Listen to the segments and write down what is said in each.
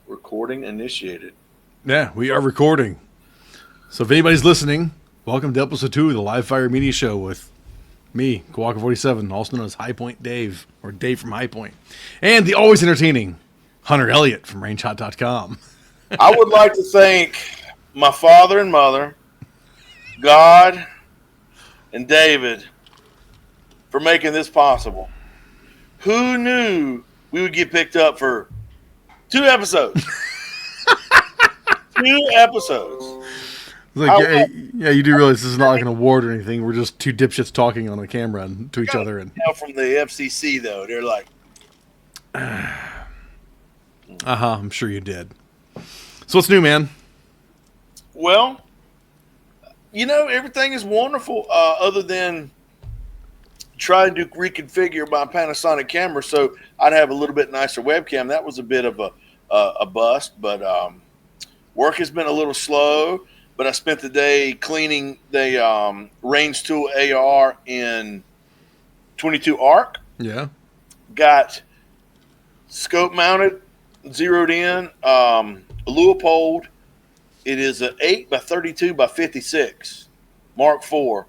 Recording initiated. Yeah, we are recording. So if anybody's listening, welcome to episode 2 of the Live Fire Media Show with me, Kawaka47, also known as High Point Dave, or Dave from High Point, and the always entertaining Hunter Elliott from rangehot.com. I would like to thank my father and mother, God, and David for making this possible. Who knew we would get picked up for 2 episodes? 2 episodes. Like, yeah, you do realize this is not like an award or anything. We're just 2 dipshits talking on a camera and to each other. And from the FCC, though, they're like, I'm sure you did. So what's new, man? Well, everything is wonderful other than trying to reconfigure my Panasonic camera so I'd have a little bit nicer webcam. That was a bit of a bust, but work has been a little slow. But I spent the day cleaning the Range Tool AR in 22 ARC. Yeah. Got scope mounted, zeroed in, a Leupold. It is an 8x32 by 56 Mark IV.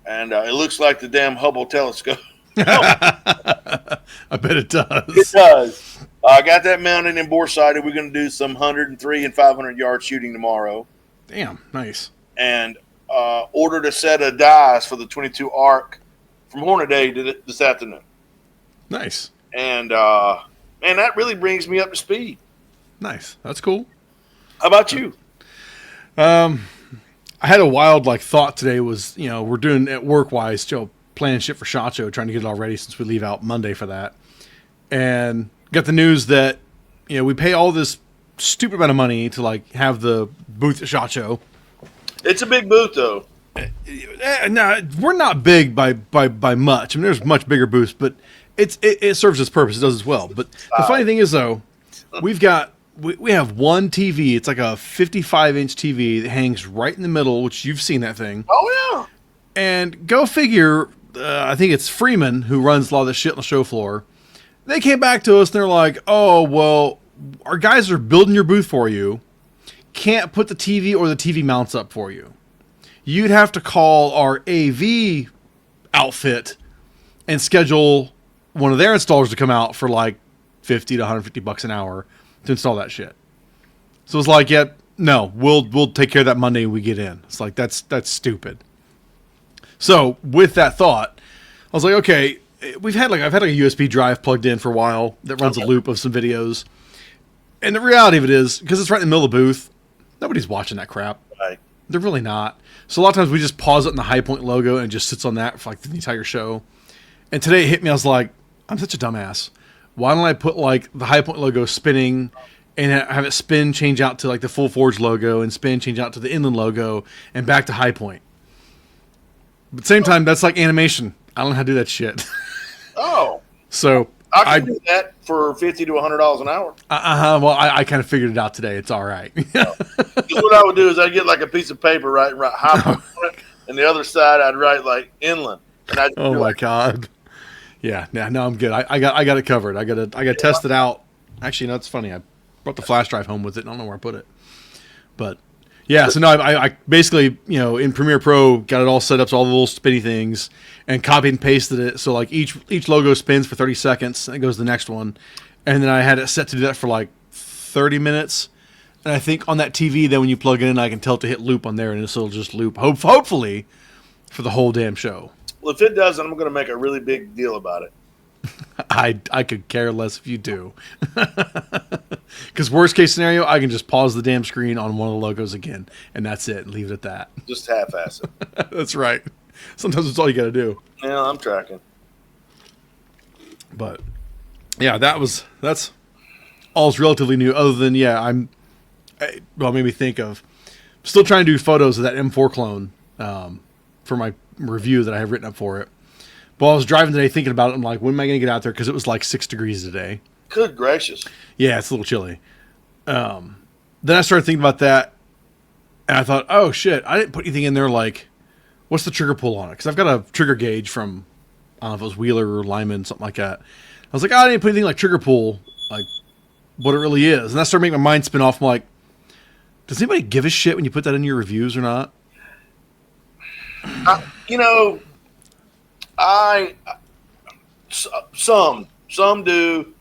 And it looks like the damn Hubble telescope. I bet it does. It does. I got that mounted and bore sighted. We're going to do some 103 and 500 yard shooting tomorrow. Damn, nice. And ordered a set of dies for the 22 ARC from Hornaday this afternoon. Nice. And that really brings me up to speed. Nice. That's cool. How about you? I had a wild thought today. Was we're doing it work wise, planning shit for SHOT Show, trying to get it all ready since we leave out Monday for that, and got the news that we pay all this stupid amount of money to have the booth at SHOT Show. It's a big booth though. No, we're not big by much. I mean, there's much bigger booths, but it serves its purpose. It does as well. But the funny thing is though, we have one TV. It's like a 55-inch TV that hangs right in the middle, which you've seen that thing. Oh yeah. And go figure. I think it's Freeman who runs a lot of this shit on the show floor. They came back to us and they're like, "Oh well, our guys are building your booth for you. Can't put the TV or the TV mounts up for you. You'd have to call our AV outfit and schedule one of their installers to come out for $50 to $150 an hour to install that shit." So it's like, yeah, no, we'll take care of that Monday when we get in. It's like, that's stupid. So with that thought, I was like, okay, I've had a USB drive plugged in for a while that runs a loop of some videos. And the reality of it is, because it's right in the middle of the booth, nobody's watching that crap. Right. They're really not. So a lot of times we just pause it in the High Point logo and it just sits on that for the entire show. And today it hit me, I was like, I'm such a dumbass. Why don't I put the High Point logo spinning and have it spin, change out to the Full Forge logo, and spin, change out to the Inland logo, and back to High Point. But at the same time, that's like animation. I don't know how to do that shit. Oh. So I can do that for $50 to $100 an hour. Well, I kind of figured it out today. It's all right. What I would do is I'd get a piece of paper, right High Point, and the other side I'd write Inland. And I'd my God. Yeah, no, I'm good. I got it covered. I got to test it out. Actually, no, it's funny. I brought the flash drive home with it. I don't know where I put it. But yeah, so no, I basically, in Premiere Pro, got it all set up, so all the little spinny things, and copied and pasted it. So each logo spins for 30 seconds, and it goes to the next one. And then I had it set to do that for 30 minutes. And I think on that TV, then when you plug it in, I can tell it to hit loop on there, and it'll just loop, hopefully, for the whole damn show. Well, if it doesn't, I'm going to make a really big deal about it. I could care less if you do. Because worst case scenario, I can just pause the damn screen on one of the logos again, and that's it, and leave it at that. Just half-ass it. That's right. Sometimes that's all you got to do. Yeah, I'm tracking. But yeah, that's all's relatively new. Other than it made me think of still trying to do photos of that M4 clone for my review that I have written up for it. But I was driving today thinking about it. I'm like, when am I going to get out there? Because it was 6 degrees today. Good gracious. Yeah, it's a little chilly. Then I started thinking about that, and I thought, oh shit, I didn't put anything in there what's the trigger pull on it? Because I've got a trigger gauge from, I don't know if it was Wheeler or Lyman, something like that. I was like, I didn't put anything like trigger pull, what it really is. And that started making my mind spin off. I'm like, does anybody give a shit when you put that in your reviews or not? You know, some do,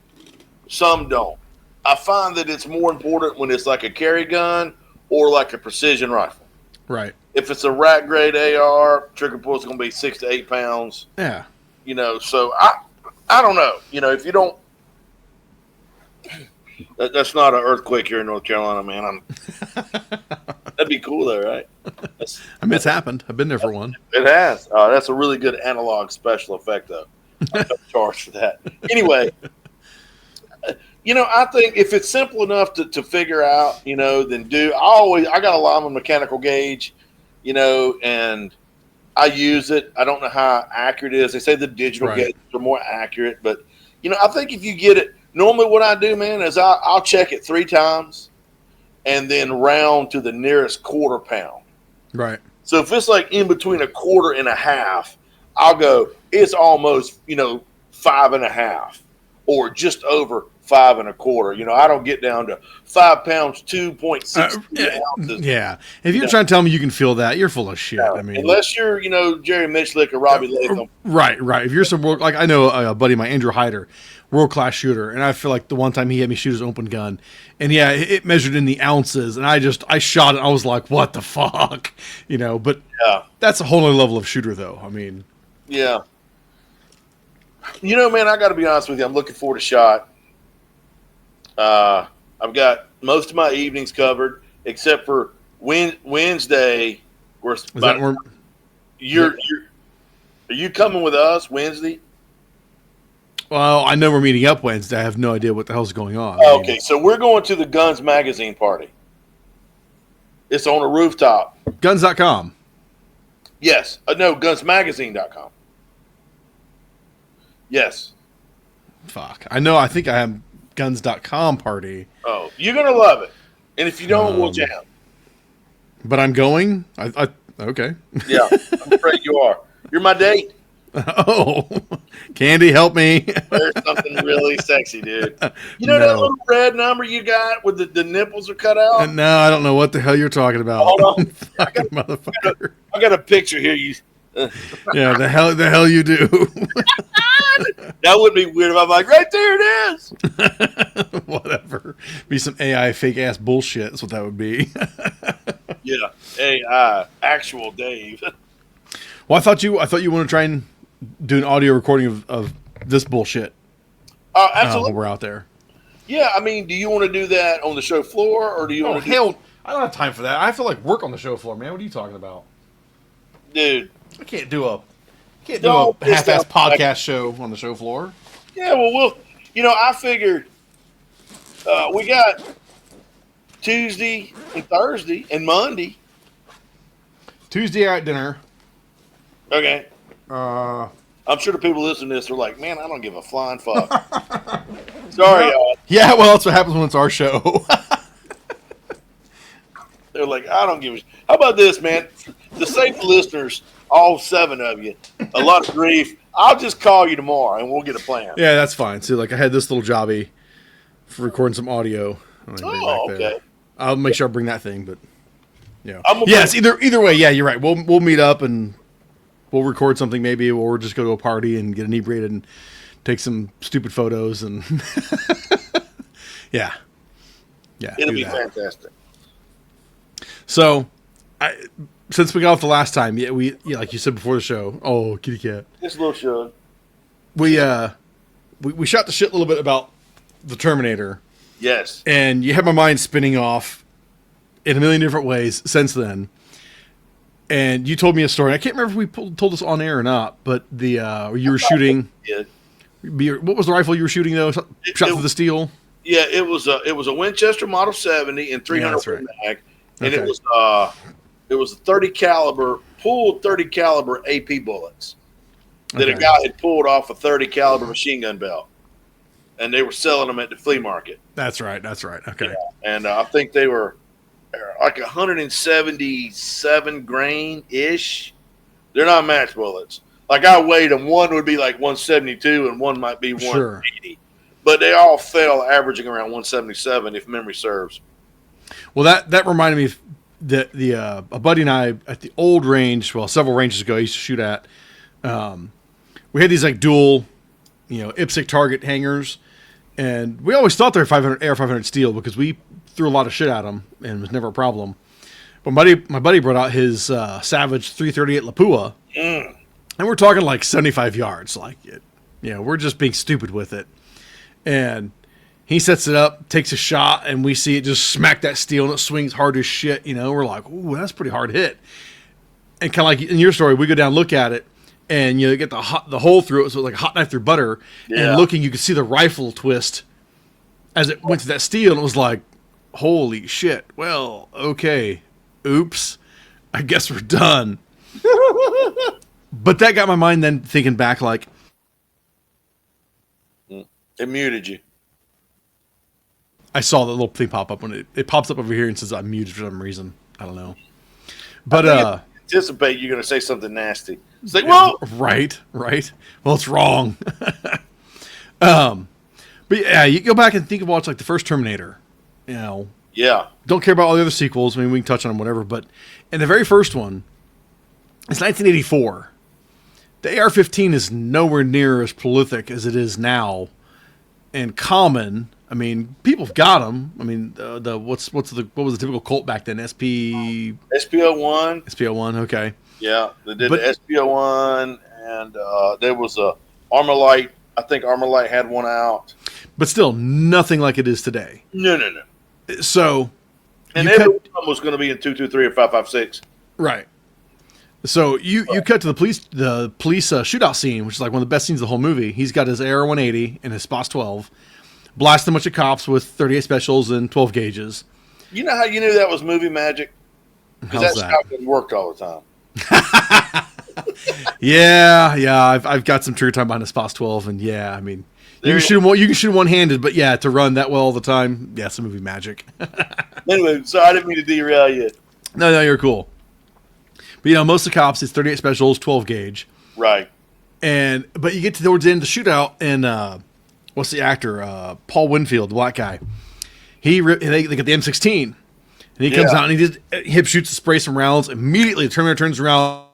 some don't. I find that it's more important when it's like a carry gun or like a precision rifle. Right. If it's a rack grade AR, trigger pull's going to be 6 to 8 pounds. Yeah. You know, so I don't know. You know, if you don't, that's not an earthquake here in North Carolina, man. That'd be cool though, right? I mean, it's happened. I've been there for one. It has. That's a really good analog special effect, though. I'm charged for that. Anyway, you know, I think if it's simple enough to figure out, you know, then I got a Lyman mechanical gauge, you know, and I use it. I don't know how accurate it is. They say the digital gauges are more accurate, but, you know, I think if you get it, normally what I do, man, is I'll check it 3 times and then round to the nearest quarter pound. Right. So if it's like in between a quarter and a half, I'll go, it's almost, you know, 5.5 or just over 5 1/4. You know, I don't get down to 5 pounds, 2.6 ounces. Yeah. If you're trying to tell me you can feel that, you're full of shit. No, I mean, unless you're, you know, Jerry Mitchlick or Robbie Latham. Right. If you're some like I know a buddy of mine, Andrew Hyder, world-class shooter, and I feel like the one time he had me shoot his open gun, and yeah, it measured in the ounces, and I shot it. I was like, what the fuck, you know? But Yeah. that's a whole other level of shooter, though. I mean, Yeah. You know, man, I got to be honest with you. I'm looking forward to shot. I've got most of my evenings covered, except for Wednesday. Are you coming with us Wednesday? Well, I know we're meeting up Wednesday. I have no idea what the hell's going on. Okay, so we're going to the Guns Magazine party. It's on a rooftop. Guns.com. Yes. No, gunsmagazine.com. Yes. Fuck. I know. I think I have guns.com party. Oh, you're going to love it. And if you don't, we'll jam. But I'm going? Okay. Yeah, I'm afraid you are. You're my date. Oh, Candy, help me. There's something really sexy, dude. You know that little red number you got with the nipples are cut out? No, I don't know what the hell you're talking about. Hold on. Fucking motherfucker. I got a picture here. Yeah, the hell you do. That would be weird if I'm like, right there it is. Whatever. Be some AI fake ass bullshit. That's what that would be. Yeah, AI, actual Dave. Well, I thought you want to try and do an audio recording of this bullshit. Absolutely. When we're out there. Yeah, I mean, do you want to do that on the show floor, or do you want to? Hell, I don't have time for that. I feel like work on the show floor, man. What are you talking about, dude? I can't do a half-ass podcast show on the show floor. Yeah, well, I figured we got Tuesday and Thursday and Monday. Tuesday at dinner. Okay. I'm sure the people listening to this are like, man, I don't give a flying fuck. Sorry, y'all. Yeah, well, that's what happens when it's our show. They're like, I don't give a. How about this, man? To save the listeners, all 7 of you, a lot of grief. I'll just call you tomorrow and we'll get a plan. Yeah, that's fine. See, like I had this little jobby for recording some audio. Oh, okay. I'll make sure I bring that thing, but yeah. Yes, either way, yeah, you're right. We'll meet up and we'll record something maybe, or we'll just go to a party and get inebriated and take some stupid photos and yeah. It'll be fantastic. So, since we got off the last time, we like you said before the show. Oh, kitty cat. This little show. We shot the shit a little bit about the Terminator. Yes. And you had my mind spinning off in a million different ways since then. And you told me a story. I can't remember if we told this on air or not, but you were shooting. Yeah. What was the rifle you were shooting though? Shot through the steel. Yeah, it was a Winchester Model 70 and 300 mag, and it was a 30 caliber pulled 30 caliber AP bullets that a guy had pulled off a 30 caliber machine gun belt, and they were selling them at the flea market. That's right. Okay. Yeah. And I think they were like 177 grain ish. They're not match bullets. Like I weighed them. One would be like 172, and one might be 180. Sure. but they all fell averaging around 177 if memory serves. Well, that reminded me of a buddy and I at the old range, well, several ranges ago, I used to shoot at. We had these like dual, IPSC target hangers, and we always thought they were 500 AR-500 steel because we threw a lot of shit at them and it was never a problem. But my buddy brought out his Savage 338 Lapua, and we're talking like 75 yards, like we're just being stupid with it, and he sets it up, takes a shot, and we see it just smack that steel, and it swings hard as shit. We're like, ooh, that's a pretty hard hit. And kind of like in your story, we go down and look at it, and you get the hole through it, so it was like a hot knife through butter. Yeah. And looking, you could see the rifle twist as it went to that steel, and it was like, holy shit. Well, okay, oops, I guess we're done. But that got my mind then thinking back, like, it muted you. I saw the little thing pop up when it pops up over here and says I'm muted for some reason. I don't know. But anticipate you're going to say something nasty. It's like, well, right. Well, it's wrong. But yeah, you go back and think about like the first Terminator. Yeah. Don't care about all the other sequels. I mean, we can touch on them, whatever. But in the very first one, it's 1984. The AR-15 is nowhere near as prolific as it is now, and common. I mean, people have got them. I mean, what was the typical Colt back then? SP01. SP01. Okay. Yeah, they did the SP01, and there was a Armalite. I think Armalite had one out. But still, nothing like it is today. No. So, and every one was going to be in 223 or 556. Right. So you cut to the police shootout scene, which is like one of the best scenes of the whole movie. He's got his AR-180 and his SPOS 12. Blasting a bunch of cops with 38 specials and 12 gauges. You know how you knew that was movie magic? Because that shotgun worked all the time. Yeah. I've got some trigger time behind a SPOS 12, and yeah, I mean, you can shoot one-handed, but yeah, to run that well all the time, yeah, it's a movie magic. Anyway, so I didn't mean to derail you. No, you're cool. But most of the cops, it's 38 specials, 12 gauge. Right. But you get towards the end of the shootout, and what's the actor? Paul Winfield, the black guy. They get the M16, and he comes out and he just hip shoots and sprays some rounds. Immediately, the Terminator turns around.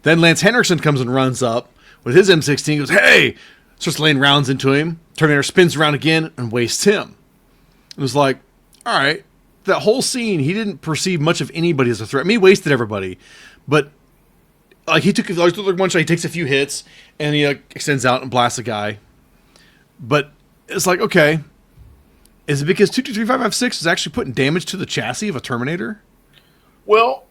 Then Lance Henriksen comes and runs up with his M16. He goes, hey! Starts laying rounds into him. Terminator spins around again and wastes him. It was like, all right. That whole scene, he didn't perceive much of anybody as a threat. I mean, he wasted everybody. But like he took one shot, he takes a few hits, and he extends out and blasts a guy. But it's like, okay, is it because 223-556 is actually putting damage to the chassis of a Terminator? Well,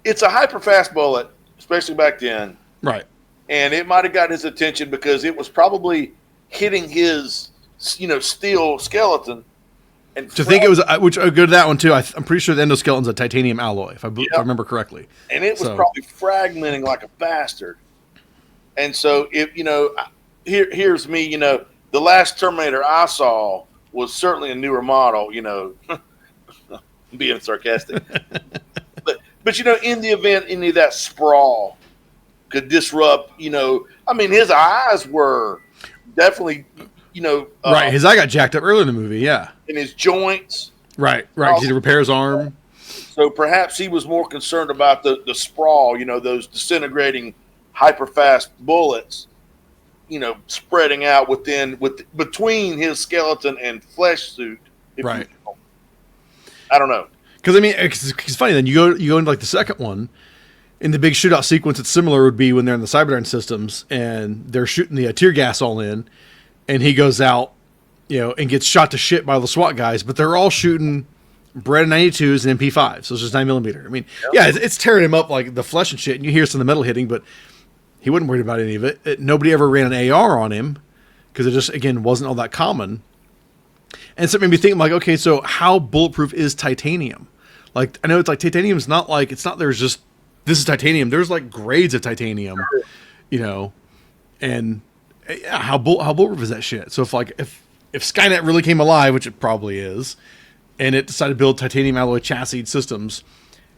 it's a hyper fast bullet, especially back then, right? And it might have got his attention because it was probably hitting his, steel skeleton. And to think it was, which I go to that one too. I'm pretty sure the endoskeleton's a titanium alloy, if I remember correctly. And it was probably fragmenting like a bastard. And so, here's me. The last Terminator I saw was certainly a newer model. Being sarcastic, but in the event any of that sprawl could disrupt, his eyes were definitely, right. His eye got jacked up earlier in the movie, yeah. In his joints. Right, because he had to repair his arm. So perhaps he was more concerned about the sprawl, those disintegrating hyper-fast bullets, spreading out between his skeleton and flesh suit. Right. I don't know. Because, it's funny, then you go into like the second one. In the big shootout sequence, it's similar would be when they're in the Cyberdyne systems and they're shooting the tear gas all in, and he goes out, and gets shot to shit by the SWAT guys, but they're all shooting Beretta 92s and MP5s, so it's just 9mm. I mean, it's tearing him up like the flesh and shit, and you hear some of the metal hitting, but he wasn't worried about any of it. Nobody ever ran an AR on him because it just, again, wasn't all that common. And so it made me think, like, okay, so how bulletproof is titanium? Like, I know it's like titanium's not like, it's not there's just, this is titanium. There's like grades of titanium, and how bulletproof is that shit? So if Skynet really came alive, which it probably is, and it decided to build titanium alloy chassis systems,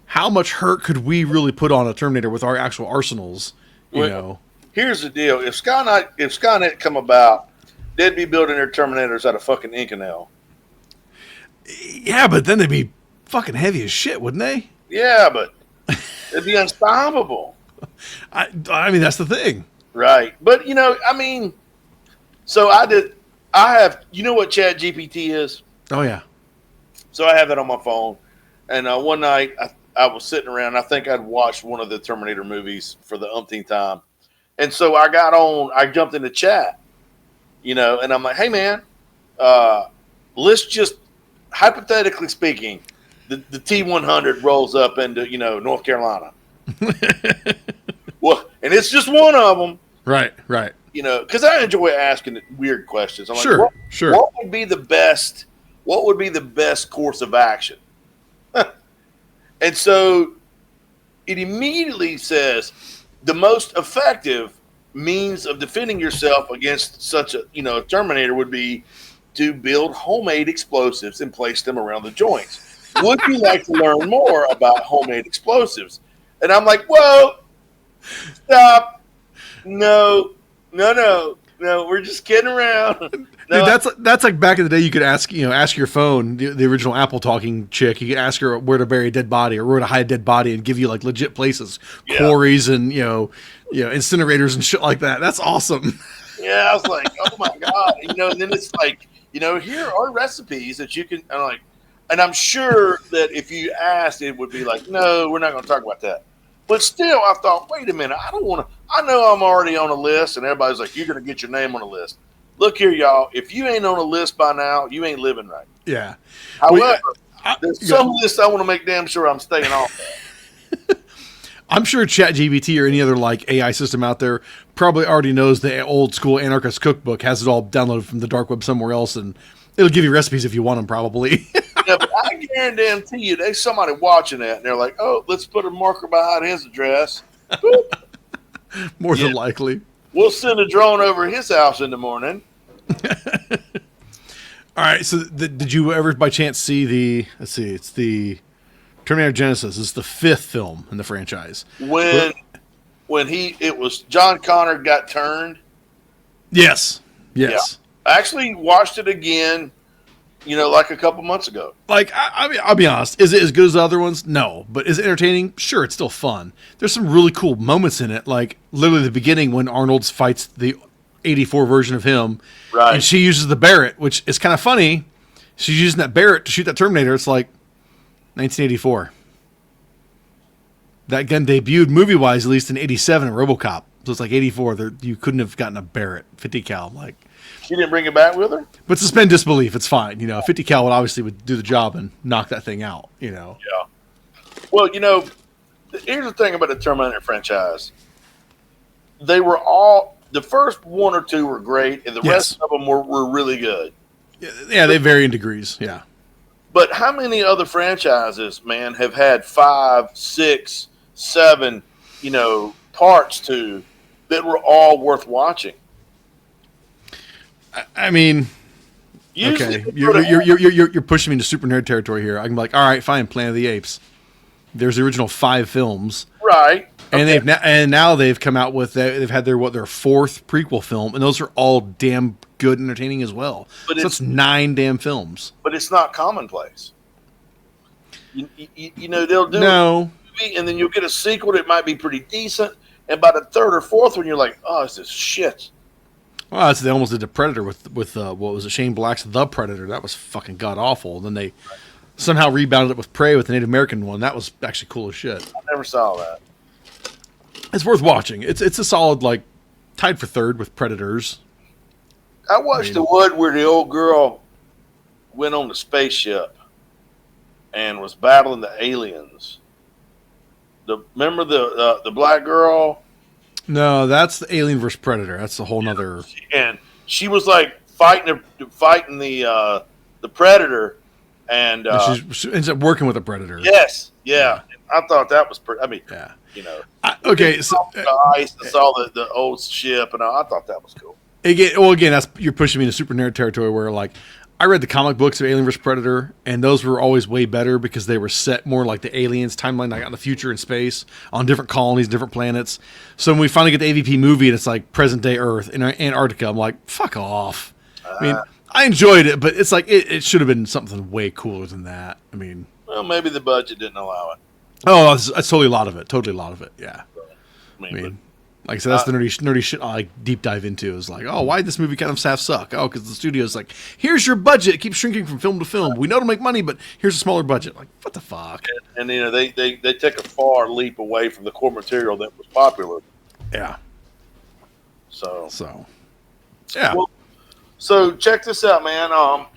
how much hurt could we really put on a Terminator with our actual arsenals? You know. Here's the deal: if Skynet come about, they'd be building their Terminators out of fucking Inconel. Yeah, but then they'd be fucking heavy as shit, wouldn't they? Yeah, but it'd be unstoppable. I mean, that's the thing. Right. But, I mean, so I have, you know what Chat GPT is? Oh, yeah. So I have that on my phone. And one night I was sitting around. I think I'd watched one of the Terminator movies for the umpteenth time. And so I jumped into chat, and I'm like, hey, man, let's just, hypothetically speaking, the T-100 rolls up into, North Carolina. Well, and it's just one of them. Right. Because I enjoy asking weird questions. I'm sure, like, sure. What would be the best course of action? And so it immediately says the most effective means of defending yourself against such a Terminator would be to build homemade explosives and place them around the joints. Would you like to learn more about homemade explosives? And I'm like, whoa, stop. No, we're just kidding around. No. Dude, that's like back in the day. You could ask your phone, the original Apple talking chick. You could ask her where to bury a dead body or where to hide a dead body, and give you like legit places, quarries, and incinerators and shit like that. That's awesome. Yeah, I was like, oh my god, and then it's like, here are recipes that you can. And I'm sure that if you asked, it would be like, no, we're not going to talk about that. But still, I thought, wait a minute, I don't want to. I know I'm already on a list, and everybody's like, you're going to get your name on a list. Look here, y'all. If you ain't on a list by now, you ain't living right. Yeah. However, there's some lists I want to make damn sure I'm staying off of. I'm sure ChatGPT or any other like AI system out there probably already knows the old school anarchist cookbook, has it all downloaded from the dark web somewhere else, and it'll give you recipes if you want them, probably. Yeah, but I guarantee you, there's somebody watching that, and they're like, oh, let's put a marker behind his address. More than likely. We'll send a drone over his house in the morning. All right, so did you ever by chance see it's the Terminator Genesis. It's the 5th film in the franchise. When it was John Connor got turned? Yes. Yeah. I actually watched it again, like a couple months ago. Like, I'll be honest. Is it as good as the other ones? No. But is it entertaining? Sure, it's still fun. There's some really cool moments in it, like literally the beginning when Arnold fights the 84 version of him. Right. And she uses the Barrett, which is kind of funny. She's using that Barrett to shoot that Terminator. It's like 1984. That gun debuted movie-wise, at least in 87 in RoboCop. So it's like 84. You couldn't have gotten a Barrett 50 cal. Like, she didn't bring it back with her? But suspend disbelief. It's fine. 50 cal would do the job and knock that thing out. Yeah. Well, here's the thing about the Terminator franchise. They were all, the first one or two were great, and the rest of them were really good. Yeah, they vary in degrees. Yeah. But how many other franchises, man, have had 5, 6, 7, parts to that were all worth watching? I mean, okay, you're pushing me into super nerd territory here. I'm like, all right, fine, Planet of the Apes. There's the original 5 films, right? Okay. And now they've come out with they've had their 4th prequel film, and those are all damn good and entertaining as well. But so it's 9 damn films. But it's not commonplace. They'll do a movie, and then you'll get a sequel that might be pretty decent, and by the 3rd or 4th one, you're like, oh, this is shit. Well, they almost did the Predator with what was it, Shane Black's The Predator. That was fucking god awful. And then they somehow rebounded it with Prey with the Native American one. That was actually cool as shit. I never saw that. It's worth watching. It's a solid, like, tied for 3rd with Predators. I watched the one where the old girl went on the spaceship and was battling the aliens. Remember the black girl? No, that's the Alien vs. Predator. That's a whole nother. And she was like fighting the Predator, and she ends up working with a Predator. Yes, yeah. I thought that was pretty. I mean, yeah. Okay, so the ice and saw the old ship, and I thought that was cool. Again, that's you're pushing me into super nerd territory where like I read the comic books of Alien vs. Predator, and those were always way better because they were set more like the Aliens timeline, like out in the future in space, on different colonies, different planets. So when we finally get the AVP movie and it's like present day Earth in Antarctica, I'm like, fuck off. I mean, I enjoyed it, but it's like it should have been something way cooler than that. I mean, well, maybe the budget didn't allow it. oh, that's totally a lot of it. Totally a lot of it. Yeah. I I mean, like I said, that's the nerdy shit I like deep dive into. Is like, oh, why did this movie kind of half suck? Oh, because the studio's like, here's your budget. It keeps shrinking from film to film. We know it'll make money, but here's a smaller budget. Like, what the fuck? and you know, they take a far leap away from the core material that was popular. Yeah. So yeah. Well, so check this out, man. I'm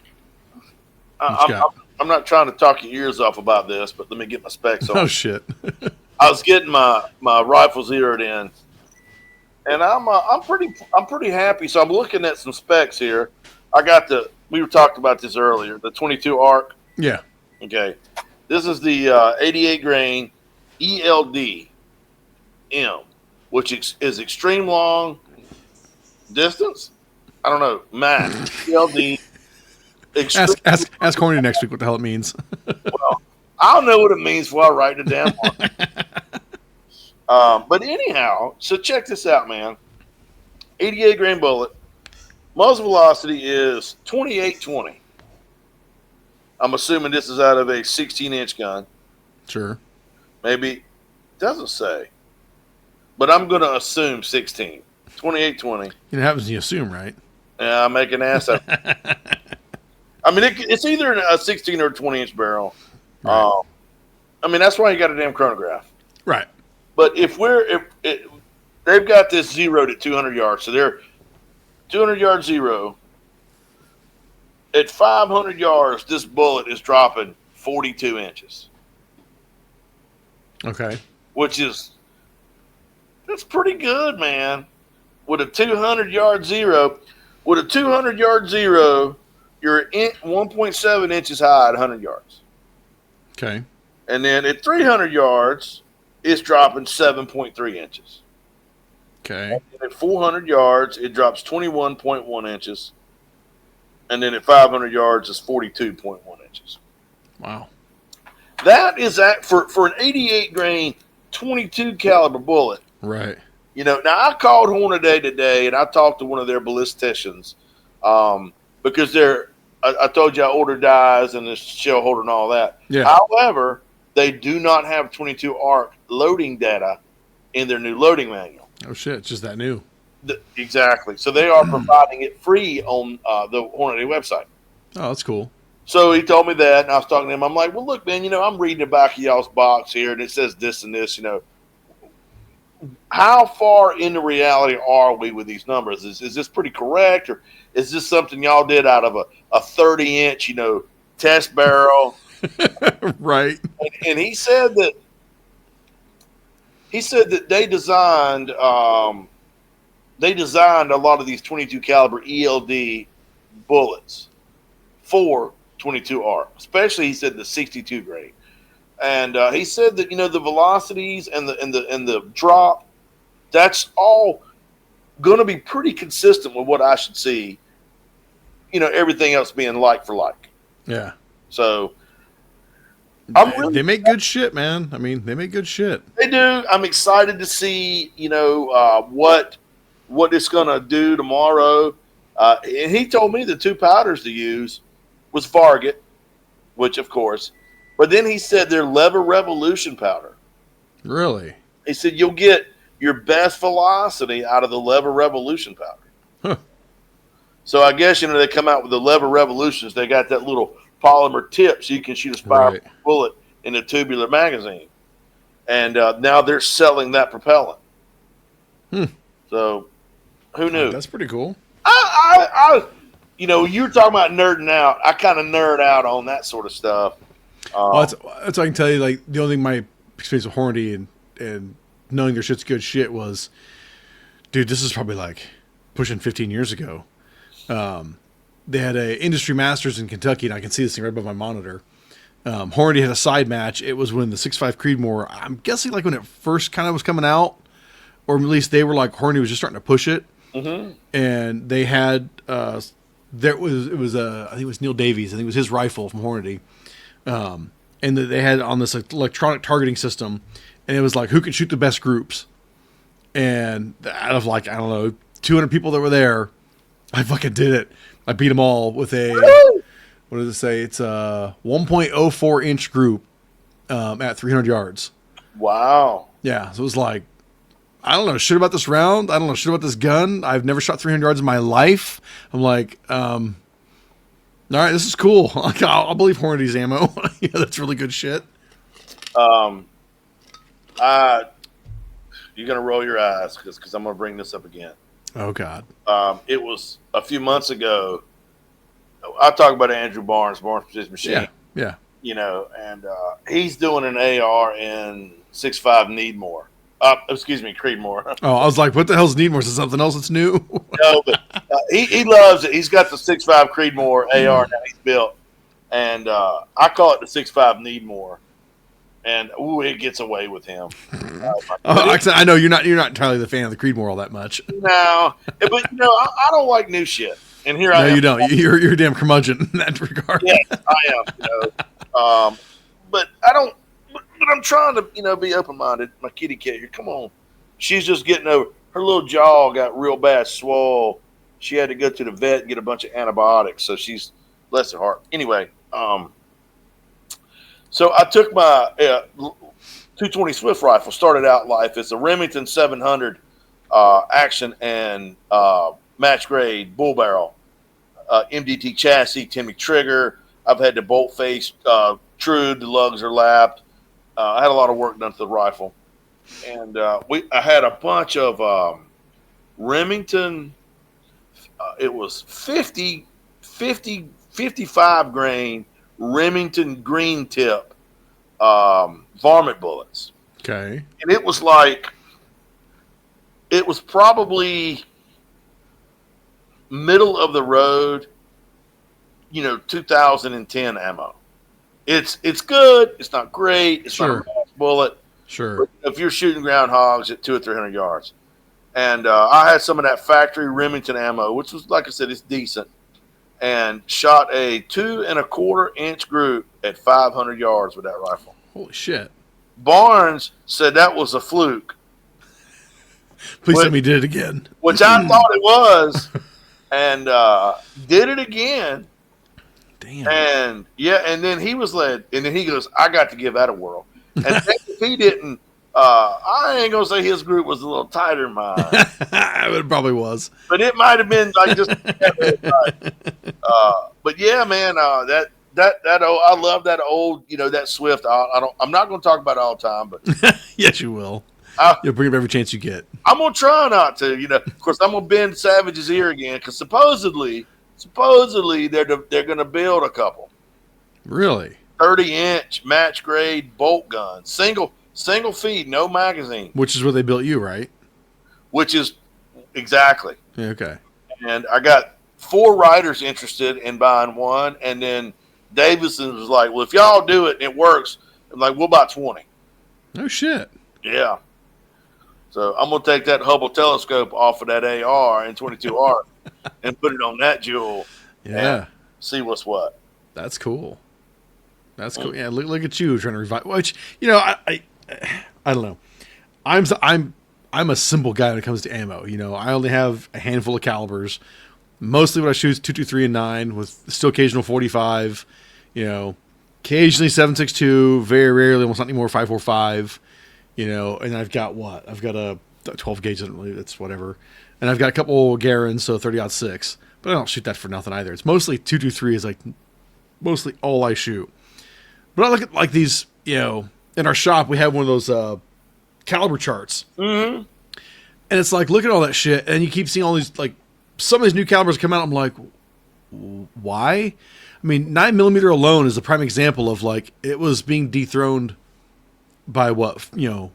not trying to talk your ears off about this, but let me get my specs on. Oh shit. I was getting my rifle zeroed in, and I'm pretty happy. So I'm looking at some specs here. I got we were talking about this earlier, the 22 arc. Yeah. Okay, this is the 88 grain ELD M, which is extreme long distance. I don't know, max ELD. Ask Horny next week what the hell it means. Well, I don't know what it means before I write it down. But anyhow, so check this out, man. 88 grain bullet. Muzzle velocity is 2820. I'm assuming this is out of a 16-inch gun. Sure. Maybe. Doesn't say. But I'm going to assume 16. 2820. It happens when you assume, right? Yeah, I make an ass out. I mean, it's either a 16 or a 20-inch barrel. Right. I mean, that's why you got a damn chronograph. Right. But if they've got this zeroed at 200 yards, so they're 200 yard zero. At 500 yards, this bullet is dropping 42 inches. Okay. That's pretty good, man. With a 200 yard zero, you're 1.7 inches high at 100 yards. Okay. And then at 300 yards, it's dropping 7.3 inches. Okay. And at 400 yards, it drops 21.1 inches. And then at 500 yards, it's 42.1 inches. Wow. That is for an 88 grain 22 caliber bullet. Right. You know, now I called Hornady today, and I talked to one of their ballisticians because I told you I ordered dies and the shell holder and all that. Yeah. However, they do not have 22 arc loading data in their new loading manual. Oh shit! It's just that new. Exactly. So they are providing it free on the Hornady website. Oh, that's cool. So he told me that, and I was talking to him. I'm like, well, look, man, you know, I'm reading the back of y'all's box here, and it says this and this, you know. How far into reality are we with these numbers? Is this pretty correct, or is this something y'all did out of a 30-inch, you know, test barrel? Right. And he said that they designed a lot of these 22 caliber ELD bullets for 22 arc, especially he said the 62 grain. And he said that, you know, the velocities and the drop, that's all going to be pretty consistent with what I should see. You know, everything else being like for like. Yeah. So they make good shit, man. I mean, they make good shit. They do. I'm excited to see, you know, what it's going to do tomorrow. And he told me the two powders to use was Varget, which of course. But then he said they're Lever Revolution powder. Really? He said you'll get your best velocity out of the Lever Revolution powder. Huh. So I guess, you know, they come out with the Lever Revolutions. They got that little polymer tip so you can shoot a spiral bullet in a tubular magazine. And now they're selling that propellant. So who knew? That's pretty cool. I you know, you were talking about nerding out. I kind of nerd out on that sort of stuff. Well, that's what I can tell you. Like, the only thing my experience with Hornady and knowing their shit's good shit was, dude, this is probably like pushing 15 years ago. They had a industry masters in Kentucky, and I can see this thing right above my monitor. Hornady had a side match. It was when the 6.5 Creedmoor, I'm guessing like when it first kind of was coming out, or at least they were like, Hornady was just starting to push it. Mm-hmm. And they had it was I think it was Neil Davies. I think it was his rifle from Hornady, and they had on this electronic targeting system, and it was like who could shoot the best groups, and out of like I don't know 200 people that were there, I fucking did it. I beat them all with a what does it say? It's a 1.04 inch group at 300 yards. Wow. Yeah, so it was like I don't know shit about this round. I don't know shit about this gun. I've never shot 300 yards in my life. I'm like, all right, this is cool. I'll believe Hornady's ammo. Yeah, that's really good shit. You're gonna roll your eyes because I'm gonna bring this up again. Oh God. It was a few months ago. I talk about Andrew Barnes Precision Machine. Yeah. You know, and he's doing an AR in 6.5 Needmore. Excuse me, Creedmoor. Oh, I was like, what the hell's Needmore? Is it something else that's new? No, but he loves it. He's got the 6.5 Creedmoor AR now he's built, and I call it the 6.5 Needmore. And it gets away with him. I know you're not entirely the fan of the Creedmoor all that much. No, but you know, I don't like new shit. And here I am. No, you don't. You're a damn curmudgeon in that regard. Yes, I am. You know, but I don't. But I'm trying to, you know, be open minded. My kitty cat here, come on. She's just getting over. Her little jaw got real bad swole. She had to go to the vet and get a bunch of antibiotics. So she's bless her heart. Anyway, so I took my 220 Swift rifle. Started out life. It's a Remington 700 action and match grade bull barrel, MDT chassis, Timmy trigger. I've had the bolt face trued, the lugs are lapped. I had a lot of work done to the rifle, and I had a bunch of Remington. It was 55 grain Remington green tip varmint bullets. Okay, and it was probably middle of the road, you know, 2010 ammo. It's good. It's not great. It's not a mass bullet. Sure. But if you're shooting groundhogs at 200 or 300 yards, and I had some of that factory Remington ammo, which was, like I said, it's decent, and shot a 2 1/4 inch group at 500 yards with that rifle. Holy shit! Barnes said that was a fluke. Please tell me you did it again. Which I thought it was, and did it again. Damn. And and then he was led, and then he goes, I got to give that a whirl. And if he didn't, I ain't gonna say his group was a little tighter than mine. It probably was, but it might have been like just. But yeah, man, that old, I love that old, you know, that Swift. I'm not gonna talk about it all the time, but yes, you will. You'll bring up every chance you get. I'm gonna try not to, you know. Of course, I'm gonna bend Savage's ear again because supposedly they're going to build a couple. Really? 30-inch match grade bolt guns, single feed, no magazine. Which is what they built you, right? Which is exactly. Yeah, okay. And I got 4 writers interested in buying one, and then Davison was like, "Well, if y'all do it and it works, I'm like, we'll buy 20." No shit. Yeah. So I'm gonna take that Hubble telescope off of that AR and 22R and put it on that jewel. Yeah. And see what's what. That's cool. That's cool. Yeah. Look at you trying to revive. Which, you know, I don't know. I'm a simple guy when it comes to ammo. You know, I only have a handful of calibers. Mostly what I shoot is 223 and 9 with still occasional 45. You know, occasionally 7.62. Very rarely, almost not anymore 5.45. You know, and I've got what? I've got a 12 gauge, it's whatever. And I've got a couple Garins, so 30-06. But I don't shoot that for nothing either. It's mostly 223 is like mostly all I shoot. But I look at like these, you know, in our shop we have one of those caliber charts. Mm-hmm. And it's like, look at all that shit. And you keep seeing all these, like, some of these new calibers come out. I'm like, why? I mean, 9mm alone is a prime example of like, it was being dethroned by what, you know,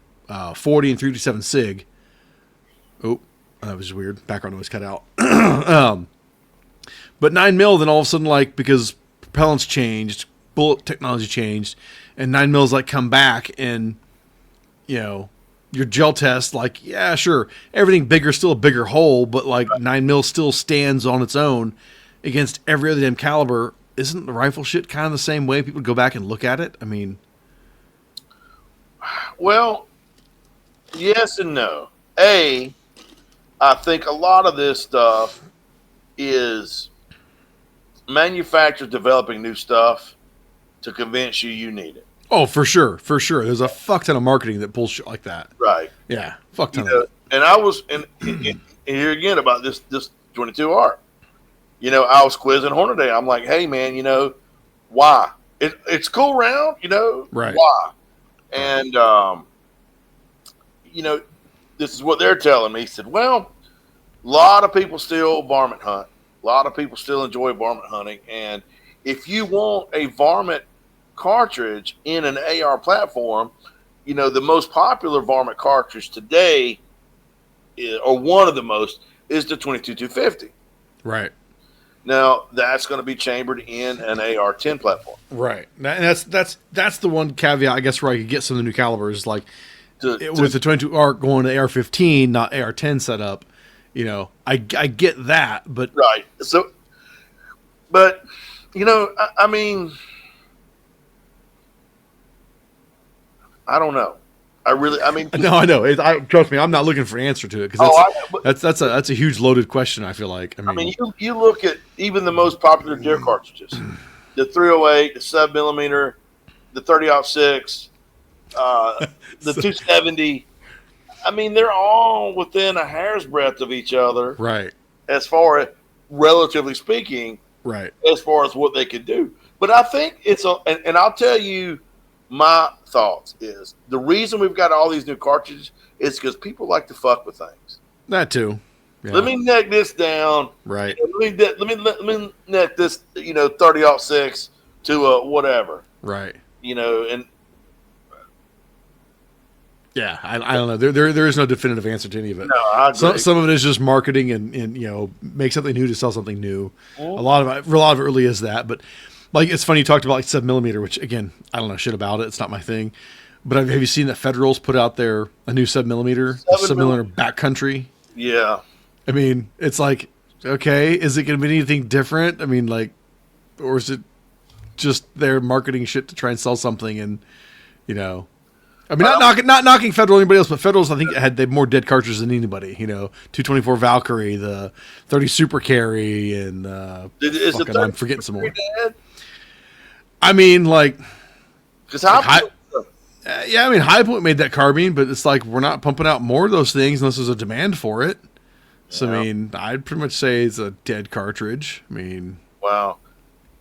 40 and 327 SIG. Oh, that was weird. Background noise cut out. But 9mm, then all of a sudden, like, because propellants changed, bullet technology changed, and 9mm like come back and, you know, your gel test, like, yeah, sure, everything bigger, still a bigger hole, but like 9mm still stands on its own against every other damn caliber, isn't the rifle shit kind of the same way? People go back and look at it. I mean, well, yes and no. I think a lot of this stuff is manufacturers developing new stuff to convince you need it. oh, for sure, for sure. There's a fuck ton of marketing that pulls shit like that. Right. Yeah, fuck ton You of know, it. and I was, and here again about this 22R. You know, I was quizzing Hornaday. I'm like, hey man, you know, why? It's cool round, you know, Right. why? And you know, this is what they're telling me. He said, well, a lot of people still varmint hunt. A lot of people still enjoy varmint hunting. And if you want a varmint cartridge in an AR platform, you know, the most popular varmint cartridge today, or one of the most, is the 22-250. Right. Now, that's going to be chambered in an AR-10 platform. Right. And that's the one caveat, I guess, where I could get some of the new calibers, like with the 22R going to AR-15, not AR-10 setup. You know, I get that, but right. So, but you know, I mean, I don't know. I mean, no, I know. Trust me, I'm not looking for an answer to it because that's a huge loaded question. I feel like. I mean, you look at even the most popular deer cartridges, the 308, the 7mm, the 30-06, the 270. I mean, they're all within a hair's breadth of each other, right? As far as, relatively speaking, right? As far as what they could do, but I think and I'll tell you. My thoughts is the reason we've got all these new cartridges is because people like to fuck with things. That too. Yeah. Let me neck this down. Right. Let me neck this. 30-06 to whatever. Right. And yeah, I don't know. There is no definitive answer to any of it. No, I agree. Some of it is just marketing and make something new to sell something new. Mm-hmm. A lot of it really is that, but. Like, it's funny you talked about like 7mm, which again, I don't know shit about it. It's not my thing. But have you seen that Federals put out a new 7mm, 7mm backcountry? Yeah. I mean, it's like, okay, is it going to be anything different? I mean, like, or is it just their marketing shit to try and sell something? And I mean, not knocking Federal or anybody else, but Federals, I think, they had more dead cartridges than anybody. 224 Valkyrie, the 30 Super Carry, and I'm forgetting some more. Dead? I mean, like, because High Point made that carbine, but it's like we're not pumping out more of those things unless there's a demand for it. So I mean, I'd pretty much say it's a dead cartridge. I mean, wow.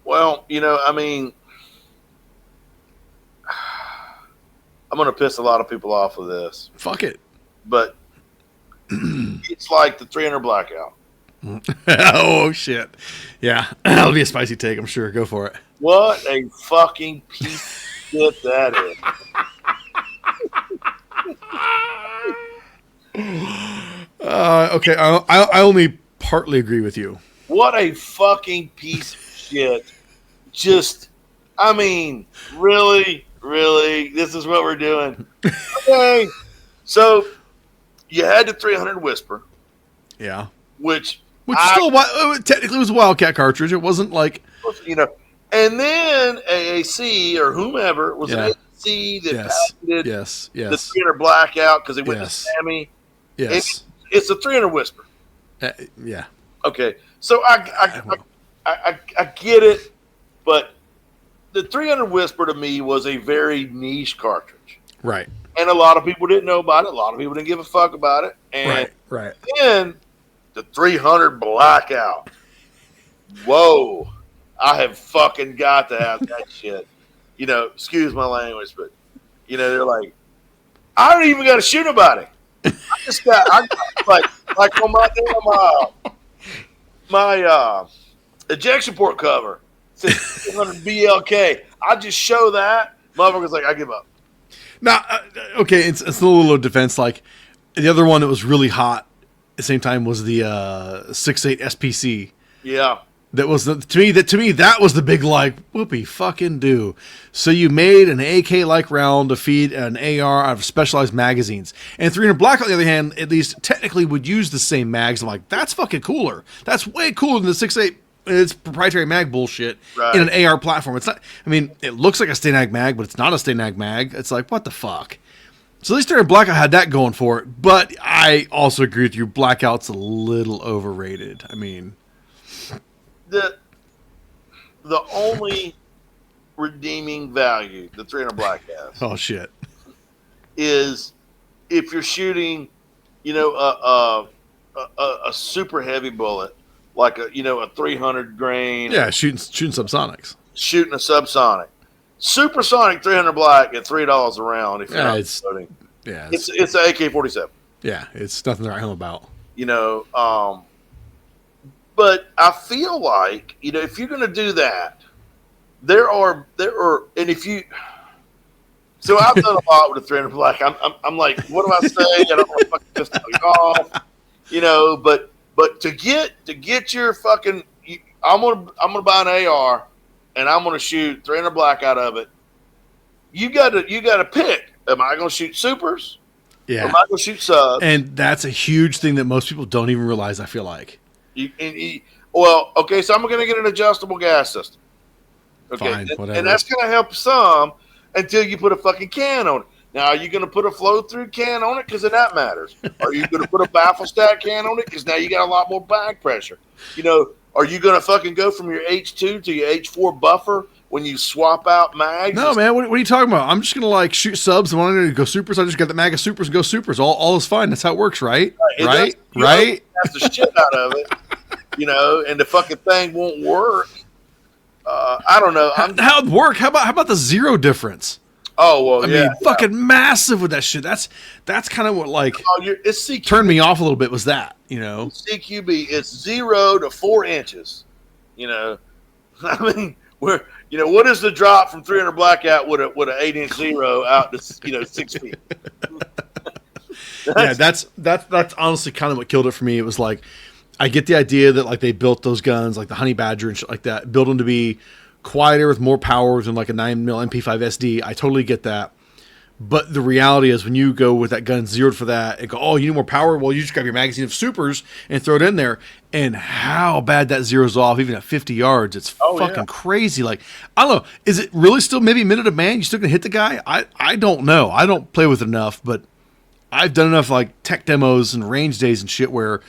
Well, I mean, I'm going to piss a lot of people off with this. Fuck it. But it's like the 300 blackout. Oh, shit. Yeah, that'll be a spicy take, I'm sure. Go for it. What a fucking piece of shit that is. Okay, I only partly agree with you. What a fucking piece of shit. Just, I mean, really, this is what we're doing. Okay. So, you had the 300 Whisper. Yeah. Which still technically was a Wildcat cartridge. It wasn't like... And then AAC or whomever was an AAC that patented the 300 blackout because they went to Sammy. Yes. It's a 300 Whisper. Yeah. Okay. So I get it, but the 300 Whisper to me was a very niche cartridge. Right. And a lot of people didn't know about it. A lot of people didn't give a fuck about it. And right. Then the 300 blackout. Whoa. I have fucking got to have that shit. Excuse my language, but they're like, I don't even got to shoot nobody. I got like on my ejection port cover says 200 BLK. I just show that, motherfucker's like, I give up. Now, okay, it's a little defense. Like the other one that was really hot at the same time was the 6.8 SPC. Yeah. That was to me that was the big like whoopee fucking do. So you made an AK like round to feed an AR out of specialized magazines, and 300 Black on the other hand, at least technically would use the same mags. I'm like, that's fucking cooler. That's way cooler than the 6.8 It's proprietary mag bullshit Right. in an AR platform. It's not. I mean, it looks like a Stanag mag, but it's not a Stanag mag. It's like, what the fuck? So at least Threat Blackout had that going for it. But I also agree with you. Blackout's a little overrated. I mean, The only redeeming value the 300 Black has oh shit. is if you're shooting, a super heavy bullet, like a 300 grain. Yeah, shooting subsonics. Shooting a subsonic, supersonic 300 Black at $3 a round. If you're not loading. Yeah, it's an AK-47. Yeah, it's nothing to write home about. But I feel like if you're going to do that, there are, and if you. So I've done a lot with the 300 Black. I'm like, what do I say? I don't want to fucking piss somebody off, But to get your fucking, I'm gonna buy an AR, and I'm gonna shoot 300 Black out of it. You gotta pick. Am I gonna shoot supers? Yeah. Or am I gonna shoot subs? And that's a huge thing that most people don't even realize. I feel like. Okay, so I'm gonna get an adjustable gas system. Okay, Fine, whatever. And that's gonna help some until you put a fucking can on it. Now, are you going to put a flow-through can on it? Because then that matters. Are you going to put a baffle stack can on it? Because now you got a lot more bag pressure. Are you going to fucking go from your H2 to your H4 buffer when you swap out mags? No, man. What are you talking about? I'm just going to like shoot subs, and when I'm going to go supers, I just got the mag of supers and go supers. All is fine. That's how it works, right? Right? That's the shit out of it, and the fucking thing won't work. I don't know. How'd work? How about the zero difference? Oh, well, I mean, fucking massive with that shit. That's kind of what it's CQB. Turned me off a little bit was that, CQB, it's 0 to 4 inches. I mean, what is the drop from 300 Blackout with an 8-inch zero out to 6 feet? That's honestly kind of what killed it for me. It was like, I get the idea that like they built those guns like the Honey Badger and shit like that, built them to be quieter with more power than like a 9mm MP5 SD. I totally get that. But the reality is when you go with that gun zeroed for that and go, oh, you need more power? Well, you just grab your magazine of supers and throw it in there. And how bad that zeroes off, even at 50 yards, it's fucking crazy. Like, I don't know. Is it really still maybe minute of man? You still going to hit the guy? I don't know. I don't play with it enough, but I've done enough like tech demos and range days and shit where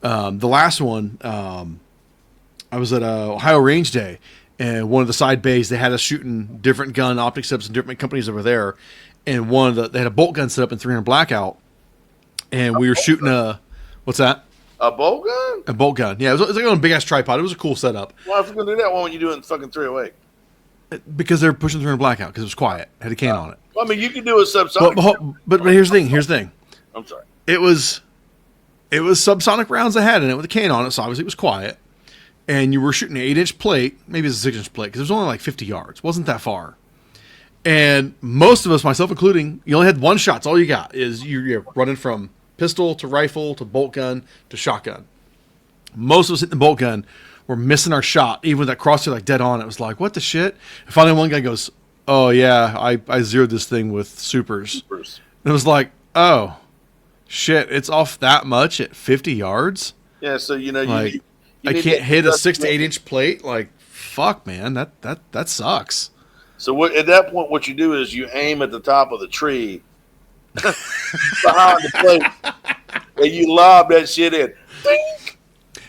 the last one, I was at Ohio Range Day. And one of the side bays, they had us shooting different gun optic setups and different companies over there. And they had a bolt gun set up in 300 Blackout. And we were shooting what's that? A bolt gun? A bolt gun. Yeah, it was like on a big ass tripod. It was a cool setup. Why if you're going to do that, why wouldn't you do it in fucking 308? Because they were pushing 300 Blackout because it was quiet. It had a can on it. Well, I mean, you can do a subsonic. But here's the thing. I'm sorry. It was subsonic rounds that had in it with a can on it, so obviously it was quiet. And you were shooting an 8-inch plate, maybe it's a 6-inch plate, because it was only like 50 yards. It wasn't that far. And most of us, myself including, you only had one shot. It's all you got is you're running from pistol to rifle to bolt gun to shotgun. Most of us hitting the bolt gun were missing our shot, even with that crosshair like dead on. It was like, what the shit? And finally one guy goes, oh yeah, I zeroed this thing with supers. And it was like, oh, shit, it's off that much at 50 yards? Yeah, so like, I can't hit a 6 to 8-inch plate. Like, fuck, man, that sucks. So at that point, what you do is you aim at the top of the tree behind the plate, and you lob that shit in.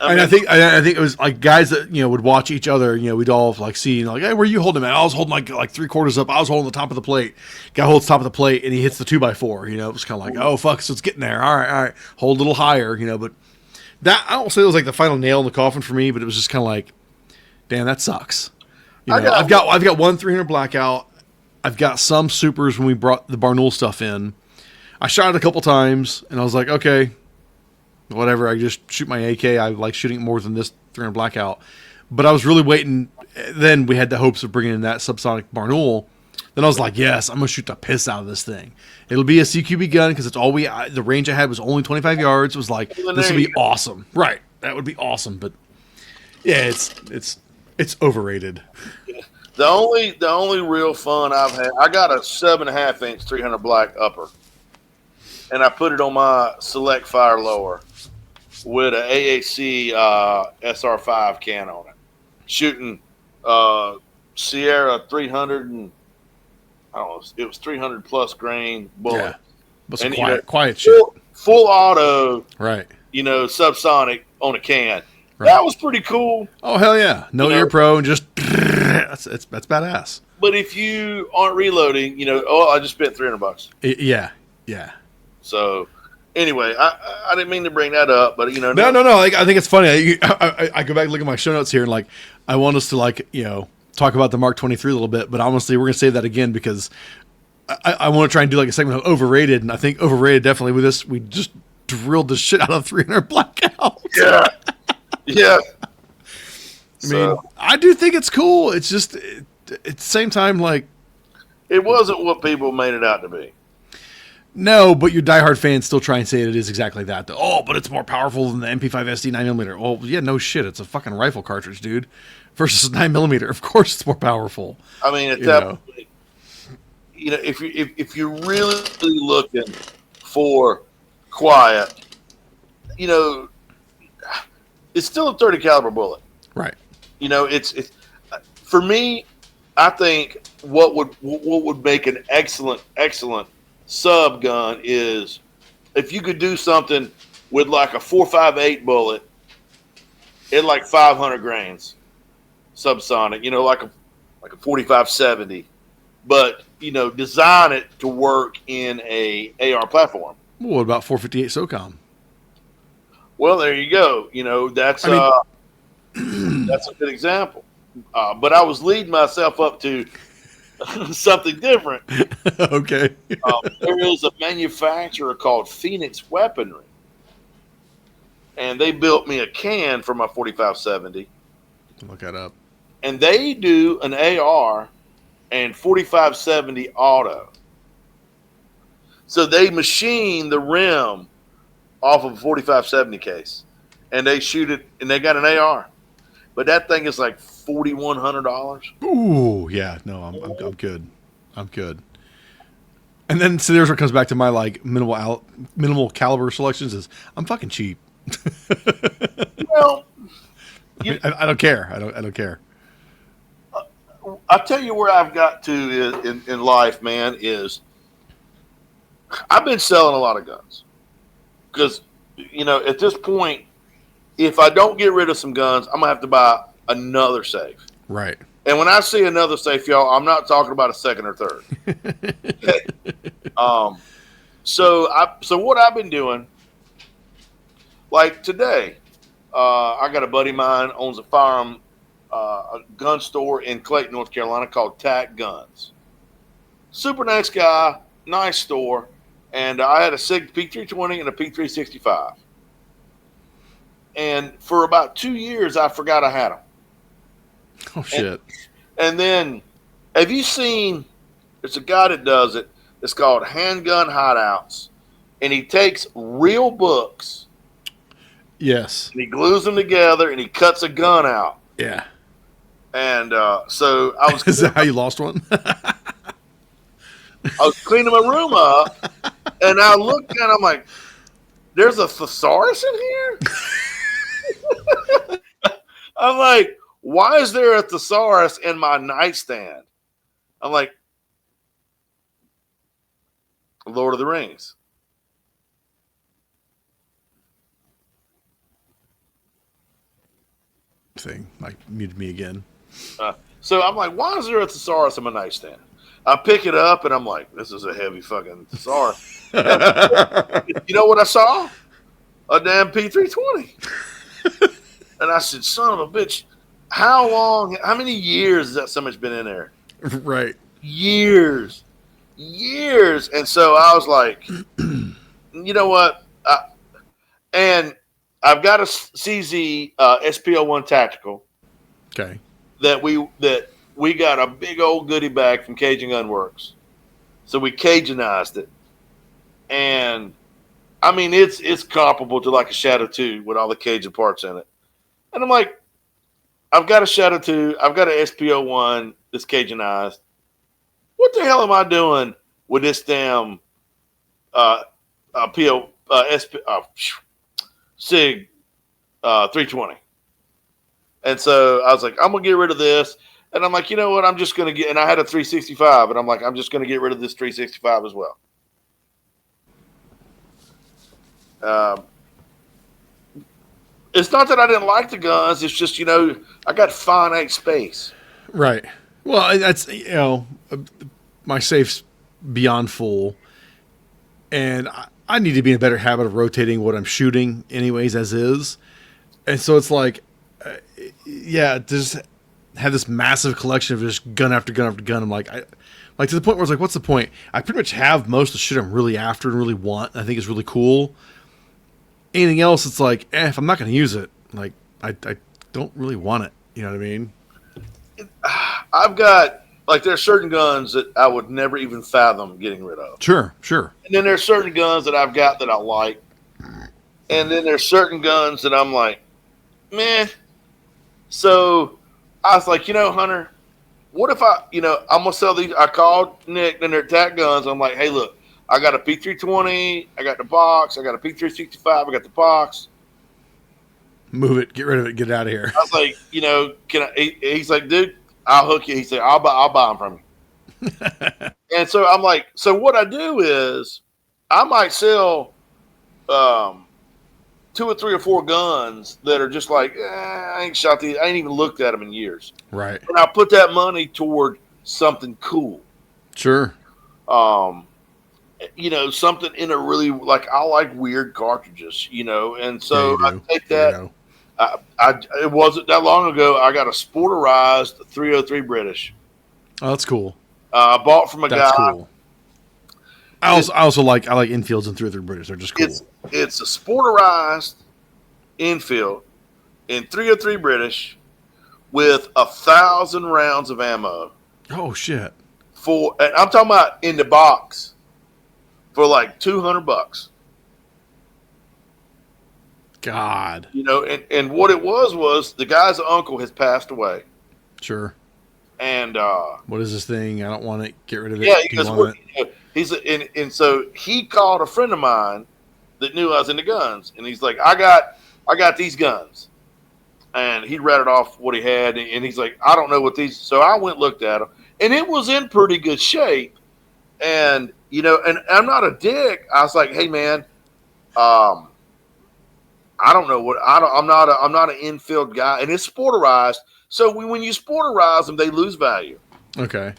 I think it was like guys that would watch each other. We'd all like see like, hey, where are you holding, man? I was holding like 3/4 up. I was holding the top of the plate. Guy holds top of the plate and he hits the 2x4. It was kind of like, oh fuck, so it's getting there. All right, hold a little higher. But. That I don't say it was like the final nail in the coffin for me, but it was just kind of like, damn, that sucks. I've got one 300 Blackout. I've got some supers when we brought the Barnoul stuff in. I shot it a couple times, and I was like, okay, whatever. I just shoot my AK. I like shooting it more than this 300 Blackout. But I was really waiting. Then we had the hopes of bringing in that subsonic Barnoul. Then I was like, yes, I'm going to shoot the piss out of this thing. It'll be a CQB gun because it's all the range I had was only 25 yards. It was like, this would be awesome. Right. That would be awesome. But yeah, it's overrated. The only real fun I've had, I got a 7.5-inch 300 Black upper, and I put it on my Select Fire lower with an AAC SR5 can on it. shooting Sierra 300 and I don't know, it was 300 plus grain bullet, Yeah. But some and quiet shit. full auto, Right. subsonic on a can. Right. That was pretty cool. Oh hell yeah! Know your pro and just that's badass. But if you aren't reloading, I just spent $300. Yeah, yeah. So anyway, I didn't mean to bring that up, but No. Like, I think it's funny. I go back and look at my show notes here, and like I want us to talk about the Mark 23 a little bit, but honestly, we're gonna save that again because I want to try and do like a segment of overrated, and I think overrated definitely with this. We just drilled the shit out of 300 blackout. Yeah, yeah. I mean, I do think it's cool. It's just at the same time, like it wasn't what people made it out to be. No, but your diehard fans still try and say it is exactly that. But it's more powerful than the MP5 SD 9mm. Well, yeah, no shit. It's a fucking rifle cartridge, dude. Versus 9mm. Of course, it's more powerful. I mean, at that point, if you're really looking for quiet, it's still a 30 caliber bullet. Right. It's for me. I think what would make an excellent sub gun is if you could do something with like a 4.58 bullet in like 500 grains subsonic, like a 45-70, but design it to work in a AR platform. Well, what about 458 SOCOM? Well, there you go. That's a good example. But I was leading myself up to something different. Okay. There is a manufacturer called Phoenix Weaponry, and they built me a can for my 45-70. Look that up. And they do an AR and 45-70 auto. So they machine the rim off of a 45-70 case, and they shoot it, and they got an AR. But that thing is like $4,100. Ooh, yeah. No, I'm good. I'm good. And then so there's what comes back to my like minimal caliber selections is I'm fucking cheap. Well, I don't care. I don't care. I'll tell you where I've got to in life, man, is I've been selling a lot of guns because, at this point, if I don't get rid of some guns, I'm going to have to buy another safe. Right. And when I see another safe, y'all, I'm not talking about a second or third. Okay. So what I've been doing, like today, I got a buddy of mine owns a gun store in Clayton, North Carolina called Tac Guns. Super nice guy, nice store, and I had a SIG P320 and a P365. And for about 2 years, I forgot I had them. Oh shit! And then, have you seen? There's a guy that does it. It's called Handgun Hideouts, and he takes real books. Yes. And he glues them together, and he cuts a gun out. Yeah. And so I was. Is that how you lost one? I was cleaning my room up, and I looked and I'm like, "There's a thesaurus in here." I'm like, why is there a thesaurus in my nightstand? I'm like, Lord of the Rings. Thing like muted me again. So I'm like, why is there a thesaurus in my nightstand? I pick it up and I'm like, this is a heavy fucking thesaurus. You know what I saw? A damn P320. And I said, son of a bitch, how many years has that so much been in there? Right. Years. And so I was like, you know what? And I've got a CZ SP01 Tactical. Okay. That we got a big old goodie bag from Cajun Gun Works. So we Cajunized it. And I mean, it's comparable to like a Shadow 2 with all the Cajun parts in it. And I'm like, I've got a Shadow 2. I've got an SP01 that's Cajunized. What the hell am I doing with this damn SIG 320? And so I was like, I'm gonna get rid of this. And I'm like, you know what? I'm just gonna get. And I had a 365, and I'm like, I'm just gonna get rid of this 365 as well. Um, it's not that I didn't like the guns. It's just I got finite space. Right. Well, that's my safe's beyond full, and I need to be in a better habit of rotating what I'm shooting, anyways, as is. And so it's like, yeah, just have this massive collection of just gun after gun after gun. I'm like, to the point where it's like, what's the point? I pretty much have most of the shit I'm really after and really want. And I think it's really cool. Anything else, it's like, if I'm not going to use it, like, I don't really want it. You know what I mean? I've got there's certain guns that I would never even fathom getting rid of. Sure. And then there's certain guns that I've got that I like. And then there's certain guns that I'm like, meh. So I was like, Hunter, what if I'm going to sell these. I called Nick and they're TAC guns. I'm like, hey, look, I got a P320. I got the box. I got a P365. I got the box. Move it. Get rid of it. Get it out of here. I was like, can I? He's like, dude, I'll hook you. He said, I'll buy them from you. And so I'm like, so what I do is I might sell 2 or 3 or 4 guns that are just like, I ain't shot these. I ain't even looked at them in years. Right. And I put that money toward something cool. Sure. Something in a really, I like weird cartridges, and so I take that. It wasn't that long ago. I got a sporterized 303 British. Oh, that's cool. I bought from a guy. That's cool. I also like infields and 303 British. They're just cool. It's a sporterized infield in 303 British with 1,000 rounds of ammo. Oh shit! And I'm talking about in the box for like $200. God. And what it was the guy's uncle has passed away. Sure. And what is this thing? I don't want it. Get rid of it. Yeah, because and so he called a friend of mine that knew I was into guns, and he's like, I got these guns, and he rattled off what he had, and he's like, I don't know what these. So I went and looked at them, and it was in pretty good shape, and and I'm not a dick. I was like, hey man, I don't know what I'm not an infield guy, and it's sporterized. So when you sporterize them, they lose value. Okay.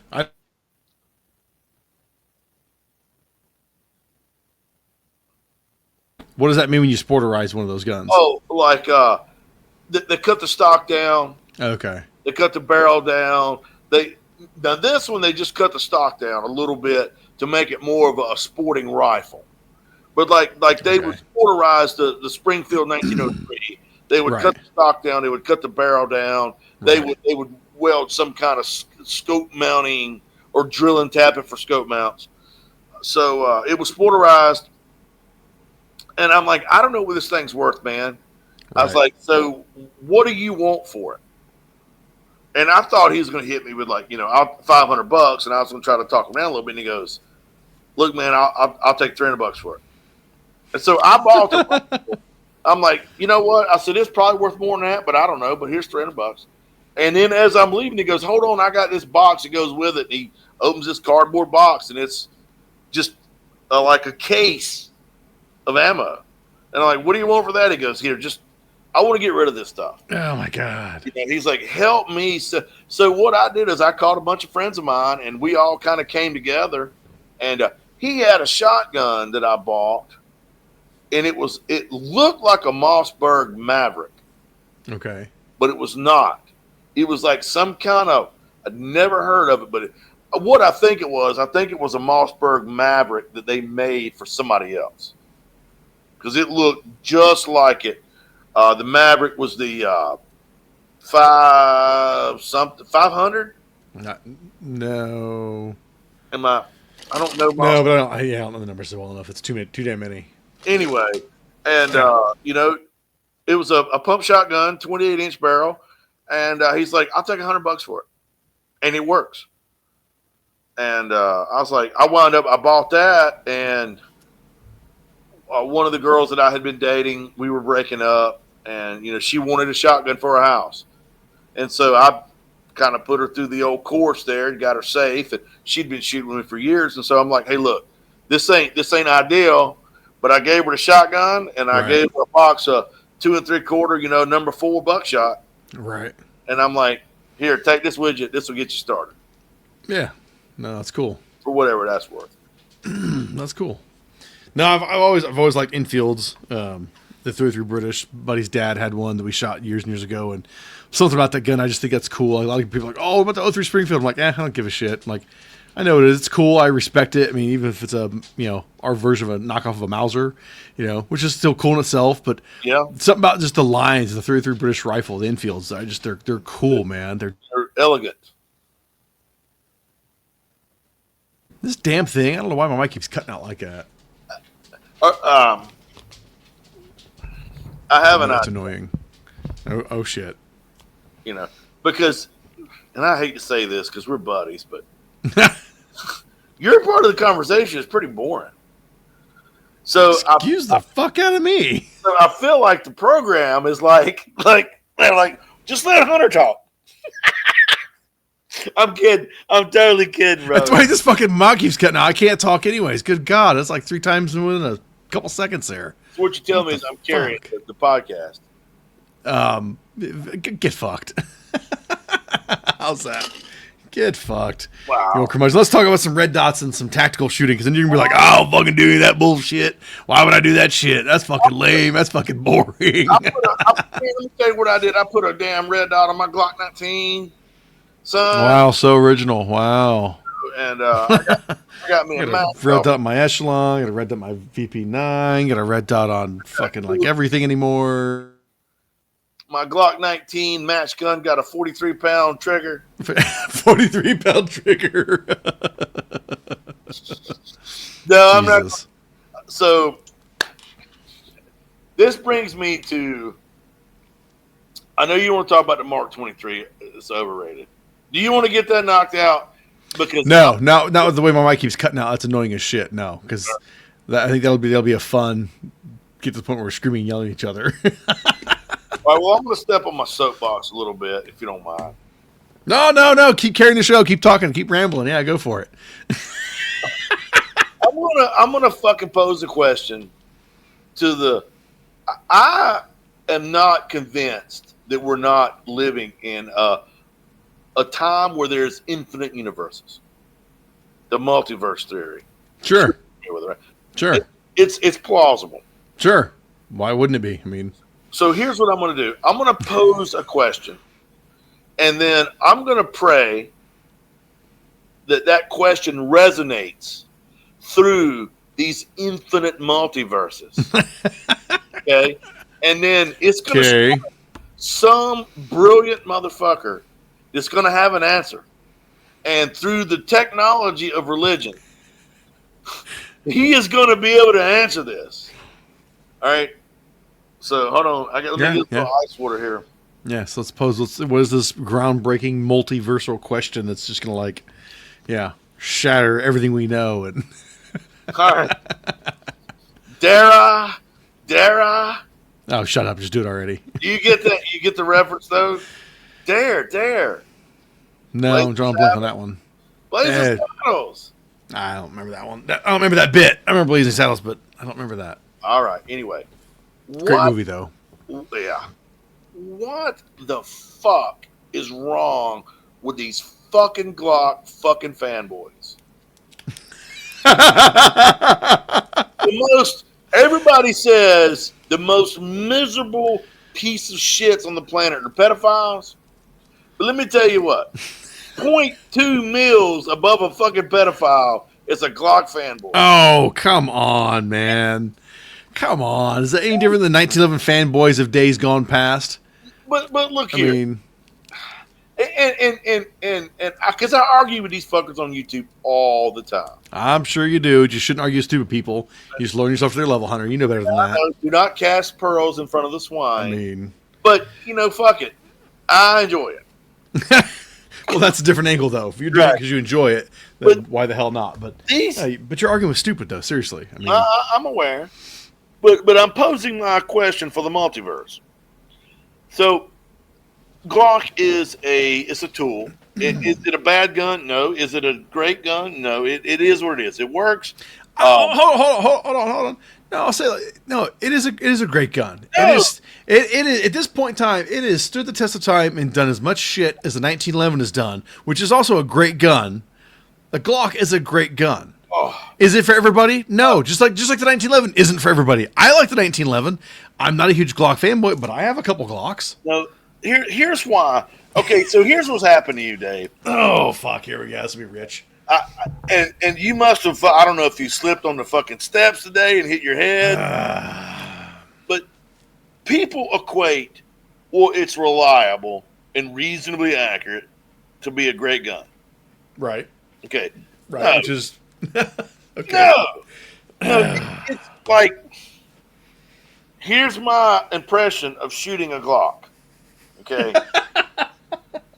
What does that mean when you sporterize one of those guns? Oh, they cut the stock down. Okay. They cut the barrel down. Now this one they just cut the stock down a little bit to make it more of a sporting rifle. But they would sporterize the Springfield 1903. They would cut the stock down. They would cut the barrel down. They would weld some kind of scope mounting or drill and tap it for scope mounts. So it was sporterized. And I'm like, I don't know what this thing's worth, man. Right. I was like, so what do you want for it? And I thought he was going to hit me with $500, and I was going to try to talk him down a little bit. And he goes, look, man, I'll take $300 for it. And so I bought it. I'm like, you know what? I said, it's probably worth more than that, but I don't know. But here's $300. And then as I'm leaving, he goes, hold on, I got this box that goes with it. And he opens this cardboard box, and it's just like a case of ammo. And I'm like, what do you want for that? He goes, here, I want to get rid of this stuff. Oh my God. He's like, help me. So what I did is I called a bunch of friends of mine, and we all kind of came together, and he had a shotgun that I bought, and it looked like a Mossberg Maverick. Okay. But it was not. It was like some kind of, I'd never heard of it, but what I think it was a Mossberg Maverick that they made for somebody else. Because it looked just like it. The Maverick was the 500? No. I don't know. No, but I don't know the numbers so well enough. It's too damn many. Anyway, and it was a pump shotgun, 28-inch barrel, and he's like, I'll take $100 for it, and it works. And I was like, I bought that, and one of the girls that I had been dating, we were breaking up, and she wanted a shotgun for her house, And so I kind of put her through the old course there and got her safe. And she'd been shooting with me for years. And so I'm like, hey, look, this ain't ideal, but I gave her the shotgun and I gave her a box of 2 3/4, number 4 buckshot. Right. And I'm like, here, take this widget. This will get you started. Yeah. No, that's cool. For whatever that's worth. That's cool. No, I've always liked infields. The 303 British. Buddy's dad had one that we shot years and years ago, and something about that gun, I just think that's cool. Like, a lot of people are like, oh, what about the 03 Springfield? I'm like, I don't give a shit. I'm like, I know it is. It's cool. I respect it. I mean, even if it's our version of a knockoff of a Mauser, which is still cool in itself, but something about just the lines, the 303 British rifle, the infields, they're cool, man. They're elegant. This damn thing, I don't know why my mic keeps cutting out like that. I have an idea. That's annoying. Oh shit. Because, and I hate to say this because we're buddies, but your part of the conversation is pretty boring. So excuse the fuck out of me. So I feel like the program is like just let Hunter talk. I'm kidding. I'm totally kidding, bro. That's why this fucking mic keeps cutting out. I can't talk anyways. Good God, that's like 3 times within a couple seconds there. So what you tell me is I'm carrying the podcast. Get fucked. How's that? Get fucked. Wow. Let's talk about some red dots and some tactical shooting, because then you're going to be like, oh, I'll fucking do that bullshit. Why would I do that shit? That's fucking lame. That's fucking boring. Let me tell you what I did. I put a damn red dot on my Glock 19. Son. Wow, so original. Wow. And I got me a red dot on my Echelon, got a red dot on my VP9, got a red dot on fucking like everything anymore. My Glock 19 match gun got a 43-pound trigger. 43-pound trigger. No, I'm not. So this brings me to, I know you want to talk about the Mark 23. It's overrated. Do you want to get that knocked out? Because not with the way my mic keeps cutting out. That's annoying as shit. No, because I think that'll be a fun, get to the point where we're screaming and yelling at each other. All right, well, I'm going to step on my soapbox a little bit, if you don't mind. No. Keep carrying the show. Keep talking. Keep rambling. Yeah, go for it. I'm gonna fucking pose a question to the. I am not convinced that we're not living in a time where there's infinite universes. The multiverse theory. Sure. Sure. It's plausible. Sure. Why wouldn't it be? I mean. So here's what I'm going to do. I'm going to pose a question, and then I'm going to pray that question resonates through these infinite multiverses. Okay? And then it's going to some brilliant motherfucker that's going to have an answer. And through the technology of religion, he is going to be able to answer this. All right? So hold on, let me get some ice water here. Yes, let's pose. What is this groundbreaking multiversal question that's just gonna shatter everything we know? And all right, dare I? Oh, shut up! Just do it already. Do you get that? You get the reference though? Dare. No, I'm drawing a blank on that one. Blazing Saddles. I don't remember that one. I don't remember that bit. I remember Blazing Saddles, but I don't remember that. All right. Anyway. Great movie, though. Yeah. What the fuck is wrong with these fucking Glock fucking fanboys? Everybody says the most miserable piece of shits on the planet are pedophiles. But let me tell you what. 0.2 mils above a fucking pedophile is a Glock fanboy. Oh, come on, man. Come on, is that any different than 1911 fanboys of days gone past? But look here. I mean, and because I argue with these fuckers on YouTube all the time. I'm sure you do. You shouldn't argue with stupid people. You just learn yourself to their level, Hunter. You know better than that. Do not cast pearls in front of the swine. I mean, but fuck it. I enjoy it. Well, that's a different angle, though. If you're doing it because you enjoy it, then why the hell not? But you're arguing with stupid, though. Seriously, I mean, I'm aware. But I'm posing my question for the multiverse. So Glock is it's a tool. Is it a bad gun? No. Is it a great gun? No. It is what it is. It works. Um, Hold on. No, I'll say no. It is a great gun. no, It is at this point in time. It has stood the test of time and done as much shit as the 1911 has done, which is also a great gun. The Glock is a great gun. oh, Is it for everybody? No. Just like the 1911 isn't for everybody. I like the 1911. I'm not a huge Glock fanboy, but I have a couple Glocks. no. Here's why. Okay, so here's what's happened to you, Dave. Oh fuck! Here we go. This will be rich. And you must have. I don't know if you slipped on the fucking steps today and hit your head, but people equate, well, it's reliable and reasonably accurate to be a great gun. Right. Okay. Right. No. Which is okay. No. It's like, here's my impression of shooting a Glock. Okay.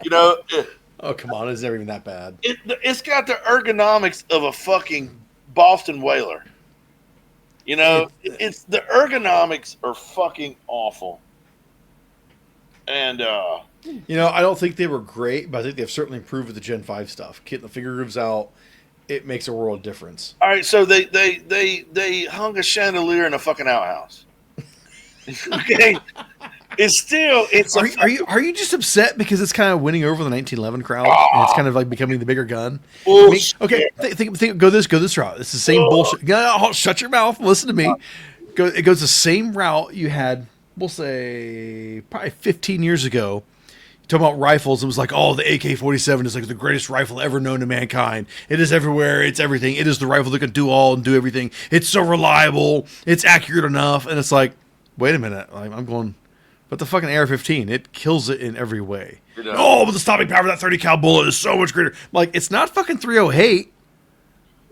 You know, Oh come on! It's never even that bad. it's got the ergonomics of a fucking Boston Whaler. You know, it's the ergonomics are fucking awful. And You know, I don't think they were great, but I think they've certainly improved with the Gen 5 stuff. Getting the finger grooves out, it makes a world of difference. all right, so they hung a chandelier in a fucking outhouse. Okay, Are you just upset because it's kind of winning over the 1911 crowd and it's kind of like becoming the bigger gun? bullshit. Okay, go this route. It's the same bullshit. No, shut your mouth. Listen to me. It goes the same route you had. We'll say probably 15 years ago. Talking about rifles, it was like, oh, the AK-47 is like the greatest rifle ever known to mankind. It is everywhere. It's everything. It is the rifle that can do all and do everything. It's so reliable. It's accurate enough. And it's like, wait a minute. I'm going, but the fucking AR-15, it kills it in every way. Oh, but the stopping power of that 30 cal bullet is so much greater. Like, it's not fucking 308.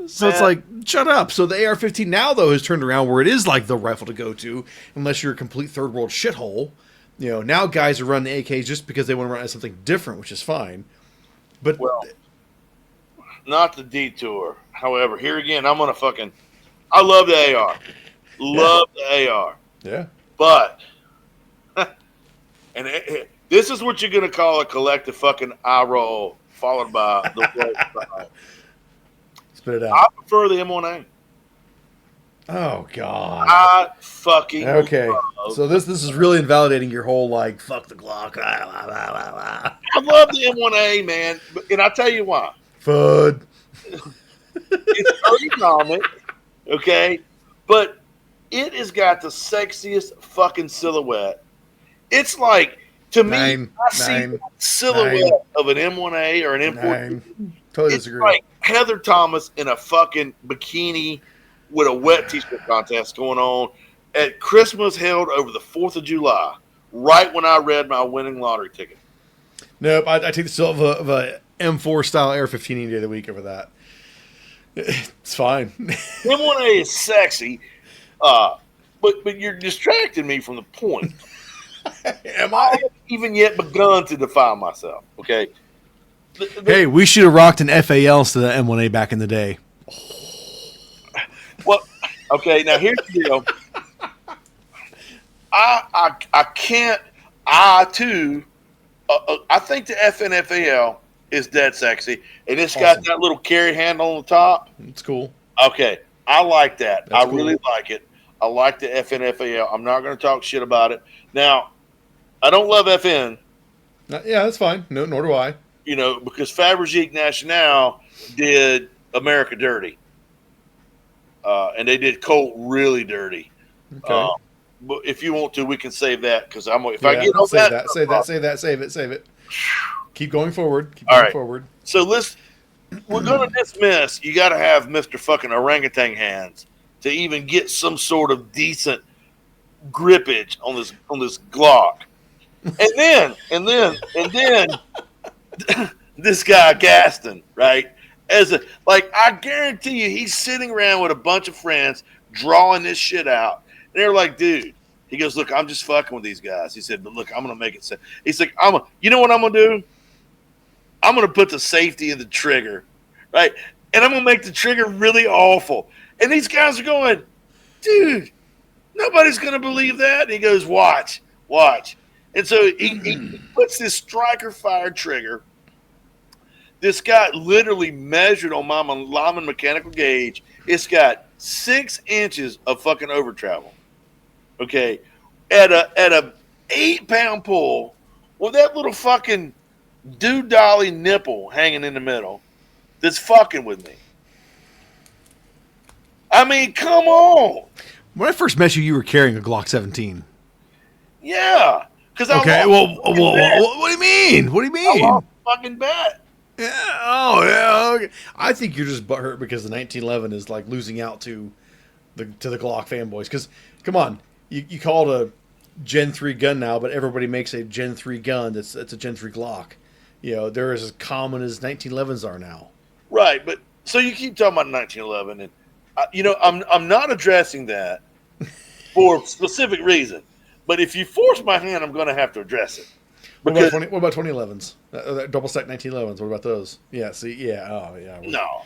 So it's like, shut up. So the AR-15 now, though, has turned around where it is like the rifle to go to, unless you're a complete third world shithole. You know, now guys are running AKs just because they want to run something different, which is fine. But Not the detour. However, here again, I love the AR. Love the AR. yeah, But, this is what you're going to call a collective fucking eye roll, followed by the word. spit it I out. prefer the M1A. Oh God. I fucking Okay, love, so this is really invalidating your whole like fuck the Glock. I love the M1A, man. And I'll tell you why. Fud. It's ergonomic, okay? But it has got the sexiest fucking silhouette. It's like, to me, I see the silhouette of an M1A or an M14. Totally It's disagree. like Heather Thomas in a fucking bikini with a wet t-shirt contest going on at Christmas held over the 4th of July, right when I read my winning lottery ticket. Nope, I take the still of a M4 style AR-15 any day of the week over that. It's fine. M1A is sexy, but you're distracting me from the point. Am I haven't even yet begun to define myself, okay? Hey, we should have rocked an FAL instead of M1A back in the day. Well, okay, now here's the deal. I can't. I think the FNFAL is dead sexy, and it's got that little carry handle on the top. It's cool. Okay, I like that. That's really like it. I like the FNFAL. I'm not going to talk shit about it. Now, I don't love FN. Yeah, that's fine. No, nor do I. You know, because Fabergé National did America dirty. And they did Colt really dirty. Okay. But if you want to, we can save that because I get on save it. Keep going forward. Forward. So we're going to dismiss. You got to have Mr. fucking orangutan hands to even get some sort of decent grippage on this Glock. And then this guy Gaston, right? I guarantee you, he's sitting around with a bunch of friends drawing this shit out. And they're like, dude, he goes, look, I'm just fucking with these guys. He said, but look, I'm going to make it safe. He's like, you know what I'm going to do? I'm going to put the safety in the trigger, right? And I'm going to make the trigger really awful. And these guys are going, dude, nobody's going to believe that. And he goes, watch. And And so he puts this striker fire trigger. This guy literally measured on my Lyman mechanical gauge. It's got 6 inches of fucking over travel. Okay, at a 8-pound pull with that little fucking dolly nipple hanging in the middle, that's fucking with me. I mean, come on. When I first met you, you were carrying a Glock 17. Yeah, because Okay, well, what do you mean? What do you I mean? lost fucking bet. Yeah, oh yeah. Okay. I think you're just butthurt because the 1911 is like losing out to the Glock fanboys. Because come on, you call it a Gen 3 gun now, but everybody makes a Gen 3 gun that's a Gen 3 Glock. You know, they're as common as 1911s are now. Right, but so you keep talking about 1911, and I'm not addressing that for a specific reason. But if you force my hand, I'm going to have to address it. What about 2011s? Double stack 1911s. What about those? Yeah. See. Yeah. Oh, yeah. No,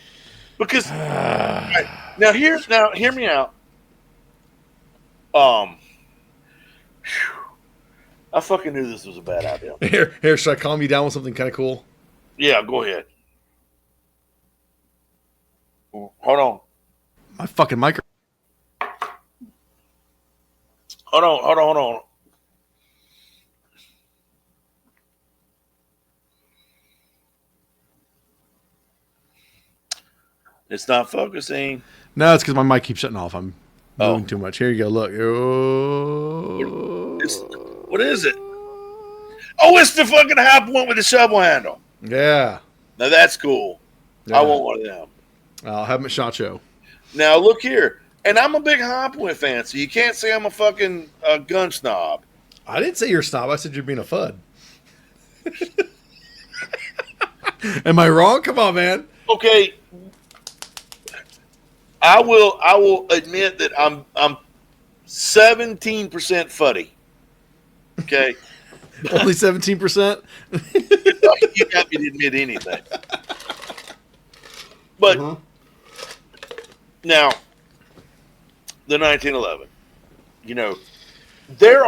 because right, now hear me out. I fucking knew this was a bad idea. Here, should I calm you down with something kind of cool? Yeah, go ahead. Hold on. My fucking micro. Hold on. It's not focusing. No, it's because my mic keeps shutting off. I'm moving too much. Here you go. Look. What is it? Oh, it's the fucking high point with the shovel handle. Yeah. Now that's cool. Yeah. I want one of them. I'll have them at SHOT Show. Now look here. And I'm a big High Point fan, so you can't say I'm a fucking gun snob. I didn't say you're a snob. I said you're being a fud. Am I wrong? Come on, man. Okay. I will admit that I'm 17% fuddy. Okay. Only 17%? You got me to admit anything. But now, the 1911. There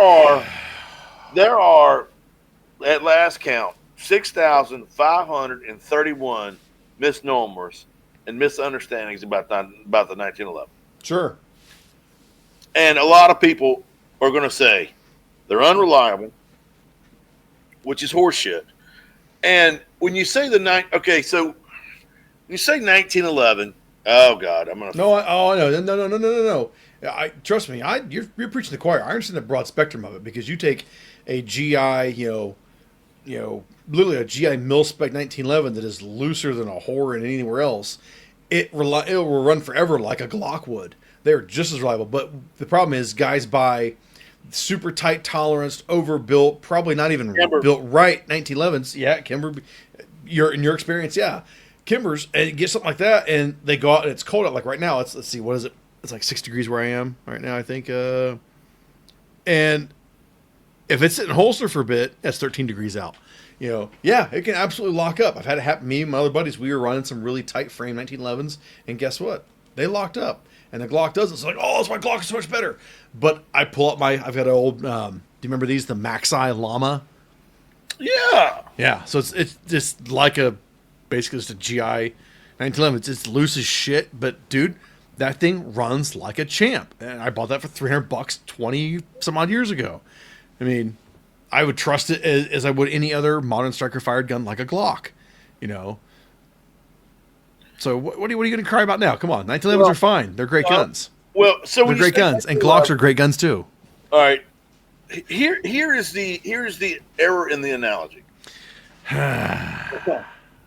are at last count 6,531 misnomers and misunderstandings about the 1911. Sure. And a lot of people are going to say they're unreliable, which is horseshit. And when you say when you say 1911, oh God, I'm gonna. No, no. Trust me. You're preaching the choir. I understand the broad spectrum of it because you take a GI, literally a GI mil spec 1911 that is looser than a whore in anywhere else. It will run forever like a Glock would. They're just as reliable. But the problem is, guys buy super tight tolerance, overbuilt, probably not even built right 1911s. Yeah, Kimber. In your experience, yeah. Kimbers and get something like that, and they go out and it's cold out. Like right now, let's see, what is it? It's like 6 degrees where I am right now, I think. And if it's sitting holster for a bit, that's 13 degrees out. Yeah, it can absolutely lock up. I've had it happen to me and my other buddies. We were running some really tight frame 1911s, and guess what? They locked up, and the Glock doesn't. It's like, oh, that's my Glock is so much better. But I pull up I've got an old. Do you remember these? The Maxi Llama. Yeah. Yeah. So it's just like basically just a GI 1911. It's loose as shit, but dude, that thing runs like a champ. And I bought that for $300 20 some odd years ago. I mean, I would trust it as I would any other modern striker fired gun like a Glock, So what are you going to cry about now? Come on, 1911s are fine. They're great guns. Well, so they're great guns, and Glocks are great guns too. All right, here is the error in the analogy.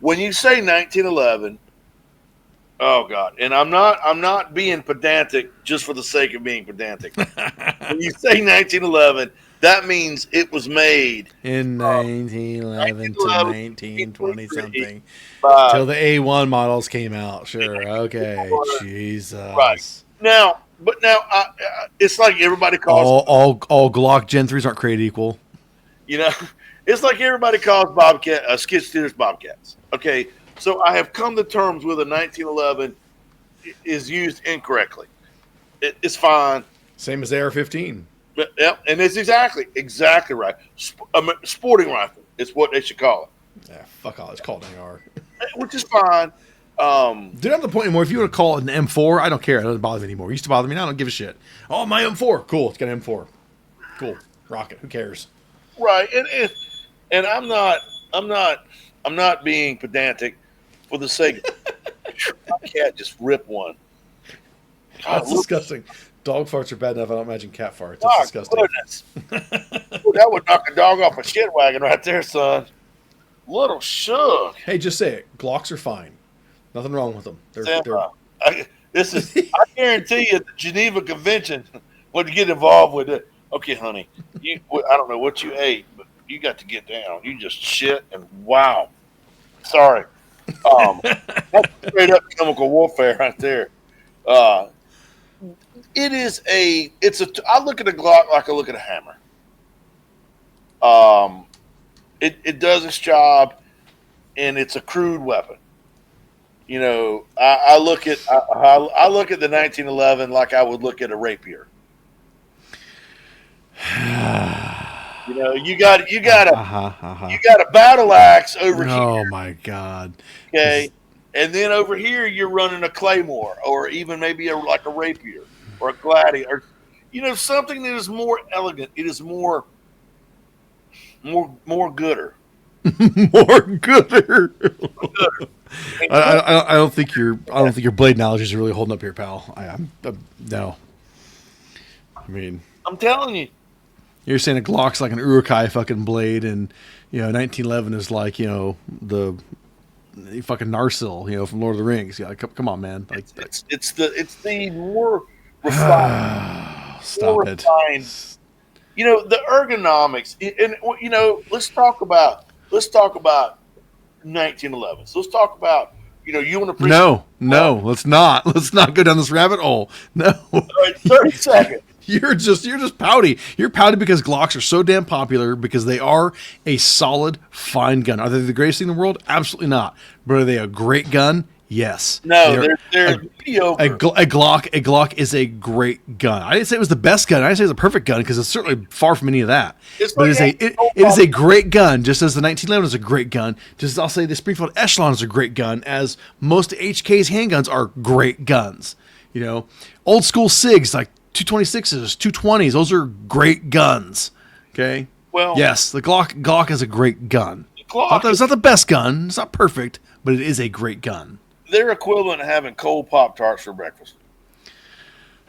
When you say 1911, oh God, and I'm not being pedantic just for the sake of being pedantic. When you say 1911, that means it was made in 1911 to 1920 something, till the A1 models came out. Sure, okay, Jesus. Right now, it's like everybody calls all Glock Gen 3s aren't created equal. It's like everybody calls skid steers Bobcats. Okay, so I have come to terms with a 1911 is used incorrectly. It's fine. Same as AR-15. Yeah, and it's exactly right. Sporting rifle is what they should call Yeah, fuck all. It's called an AR. it, which is fine. Dude, I'm at the point anymore. If you want to call it an M4, I don't care. It doesn't bother me anymore. It used to bother me. Now I don't give a shit. Oh, my M4. Cool. It's got an M4. Cool. Rocket. Who cares? Right, and I'm not being pedantic for the sake. I can't just rip one. God, That's disgusting. Dog farts are bad enough. I don't imagine cat farts. That's disgusting. Goodness. Ooh, that would knock a dog off a shit wagon right there, son. Little Shug. Hey, just say it. Glocks are fine. Nothing wrong with them. I guarantee you, the Geneva Convention would get involved with it. Okay, honey, I don't know what you ate, but you got to get down. You just shit and wow. Sorry. That's straight up chemical warfare right there. I look at a Glock like I look at a hammer. It does its job, and it's a crude weapon. You know, I look at the 1911 like I would look at a rapier. You know, you got a battle axe over here. Oh my god. Okay, and then over here you're running a claymore, or even maybe like a rapier or a gladiator, or, you know, something that is more elegant. It is more gooder. More gooder. I don't think your blade analogy is really holding up here, pal. No. I mean, I'm telling you. You're saying a Glock's like an Urukai fucking blade, and 1911 is like the fucking Narsil, from Lord of the Rings. Yeah, come on, man. Like it's the more refined. Stop it. The ergonomics, and let's talk about 1911. So let's talk about you want to no, let's not go down this rabbit hole. No. All right, 30 seconds. You're just pouty. You're pouty because Glocks are so damn popular because they are a solid, fine gun. Are they the greatest thing in the world? Absolutely not. But are they a great gun? Yes. No, they're mediocre. A Glock is a great gun. I didn't say it was the best gun. I didn't say it's a perfect gun because it's certainly far from any of that. But it is a great gun, just as the 1911 is a great gun. Just as I'll say the Springfield Echelon is a great gun, as most HK's handguns are great guns. Old school SIGs like 226s, 220s, those are great guns. Okay? Well, yes, the Glock is a great gun. It's not the best gun. It's not perfect, but it is a great gun. They're equivalent to having cold Pop-Tarts for breakfast.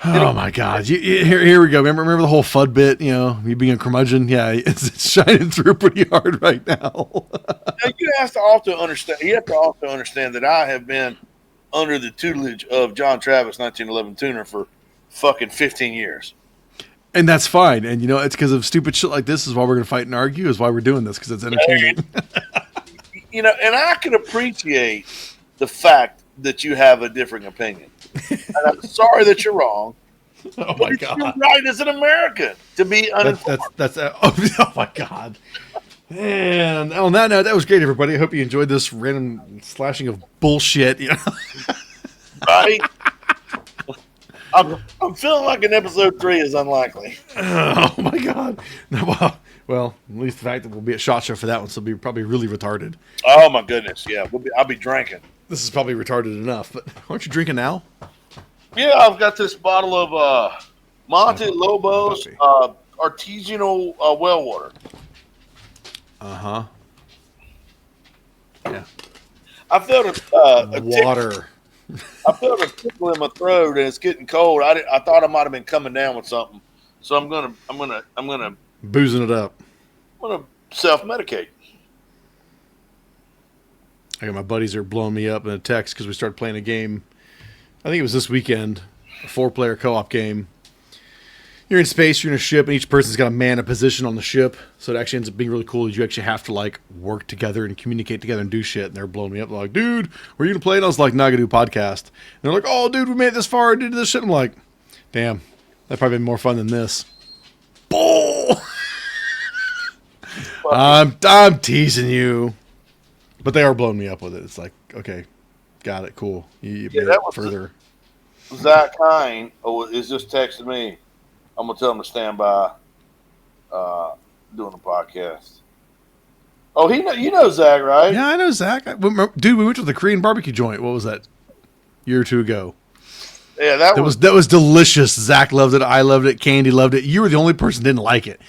Oh, my God. Here we go. Remember the whole FUD bit, you being a curmudgeon? Yeah, it's shining through pretty hard right now. Now, you have to also understand that I have been under the tutelage of John Travis, 1911 tuner, for fucking 15 years. And that's fine. And, it's because of stupid shit like this is why we're going to fight and argue, is why we're doing this, because it's entertaining. And I can appreciate the fact that you have a differing opinion. And I'm sorry that you're wrong. Oh, my God. You're right as an American to be uninformed. Oh, my God. And on that note, that was great, everybody. I hope you enjoyed this random slashing of bullshit. Right? I'm feeling like an episode 3 is unlikely. Oh, my God. Well, at least the fact that we'll be at SHOT Show for that one, so it'll be probably really retarded. Oh, my goodness. Yeah, I'll be drinking. This is probably retarded enough, but aren't you drinking now? Yeah, I've got this bottle of Monte Lobos artisanal well water. Uh-huh. Yeah. I felt a water. I felt a tickle in my throat, and it's getting cold. I thought I might have been coming down with something, so I'm gonna boozing it up. I'm gonna self-medicate. I got my buddies are blowing me up in a text because we started playing a game. I think it was this weekend, a 4-player co-op game. You're in space, you're in a ship, and each person's got to man a position on the ship. So it actually ends up being really cool. You actually have to work together and communicate together and do shit. And they're blowing me up. They're like, dude, were you gonna play? And I was like, no, I gotta do a podcast. And they're like, oh, dude, we made it this far. Did this shit. I'm like, damn, that probably been more fun than this. Bull. I'm teasing you. But they are blowing me up with it. It's like, okay, got it, cool. You made it further. Zach Hine is just texting me. I'm gonna tell him to stand by doing the podcast. Oh, you know Zach, right? Yeah, I know Zach. Dude, we went to the Korean barbecue joint. What was that? Year or two ago. Yeah, that was delicious. Zach loved it. I loved it. Candy loved it. You were the only person that didn't like it.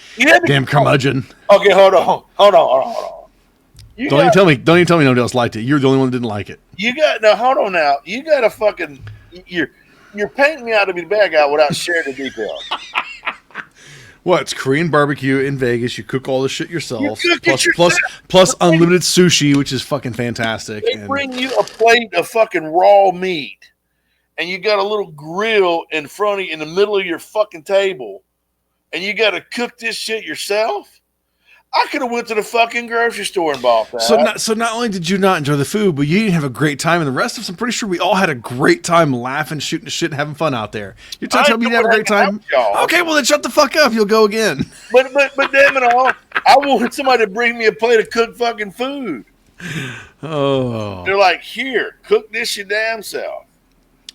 Damn curmudgeon. Okay, hold on. Don't even tell me nobody else liked it. You're the only one that didn't like it. Hold on now. You got to fucking you're painting me out to be the bad guy without sharing the details. What? It's Korean barbecue in Vegas. You cook all the shit yourself. Yourself. Plus unlimited sushi, which is fucking fantastic. They bring you a plate of fucking raw meat, and you got a little grill in front of you in the middle of your fucking table, and you got to cook this shit yourself. I could have went to the fucking grocery store and bought that. So not only did you not enjoy the food, but you didn't have a great time, and the rest of us, I'm pretty sure we all had a great time laughing, shooting the shit, and having fun out there. You're telling me you didn't have a great time? Okay, well then shut the fuck up. You'll go again. But damn it all, I want somebody to bring me a plate of cooked fucking food. Oh. They're like, here, cook this your damn self.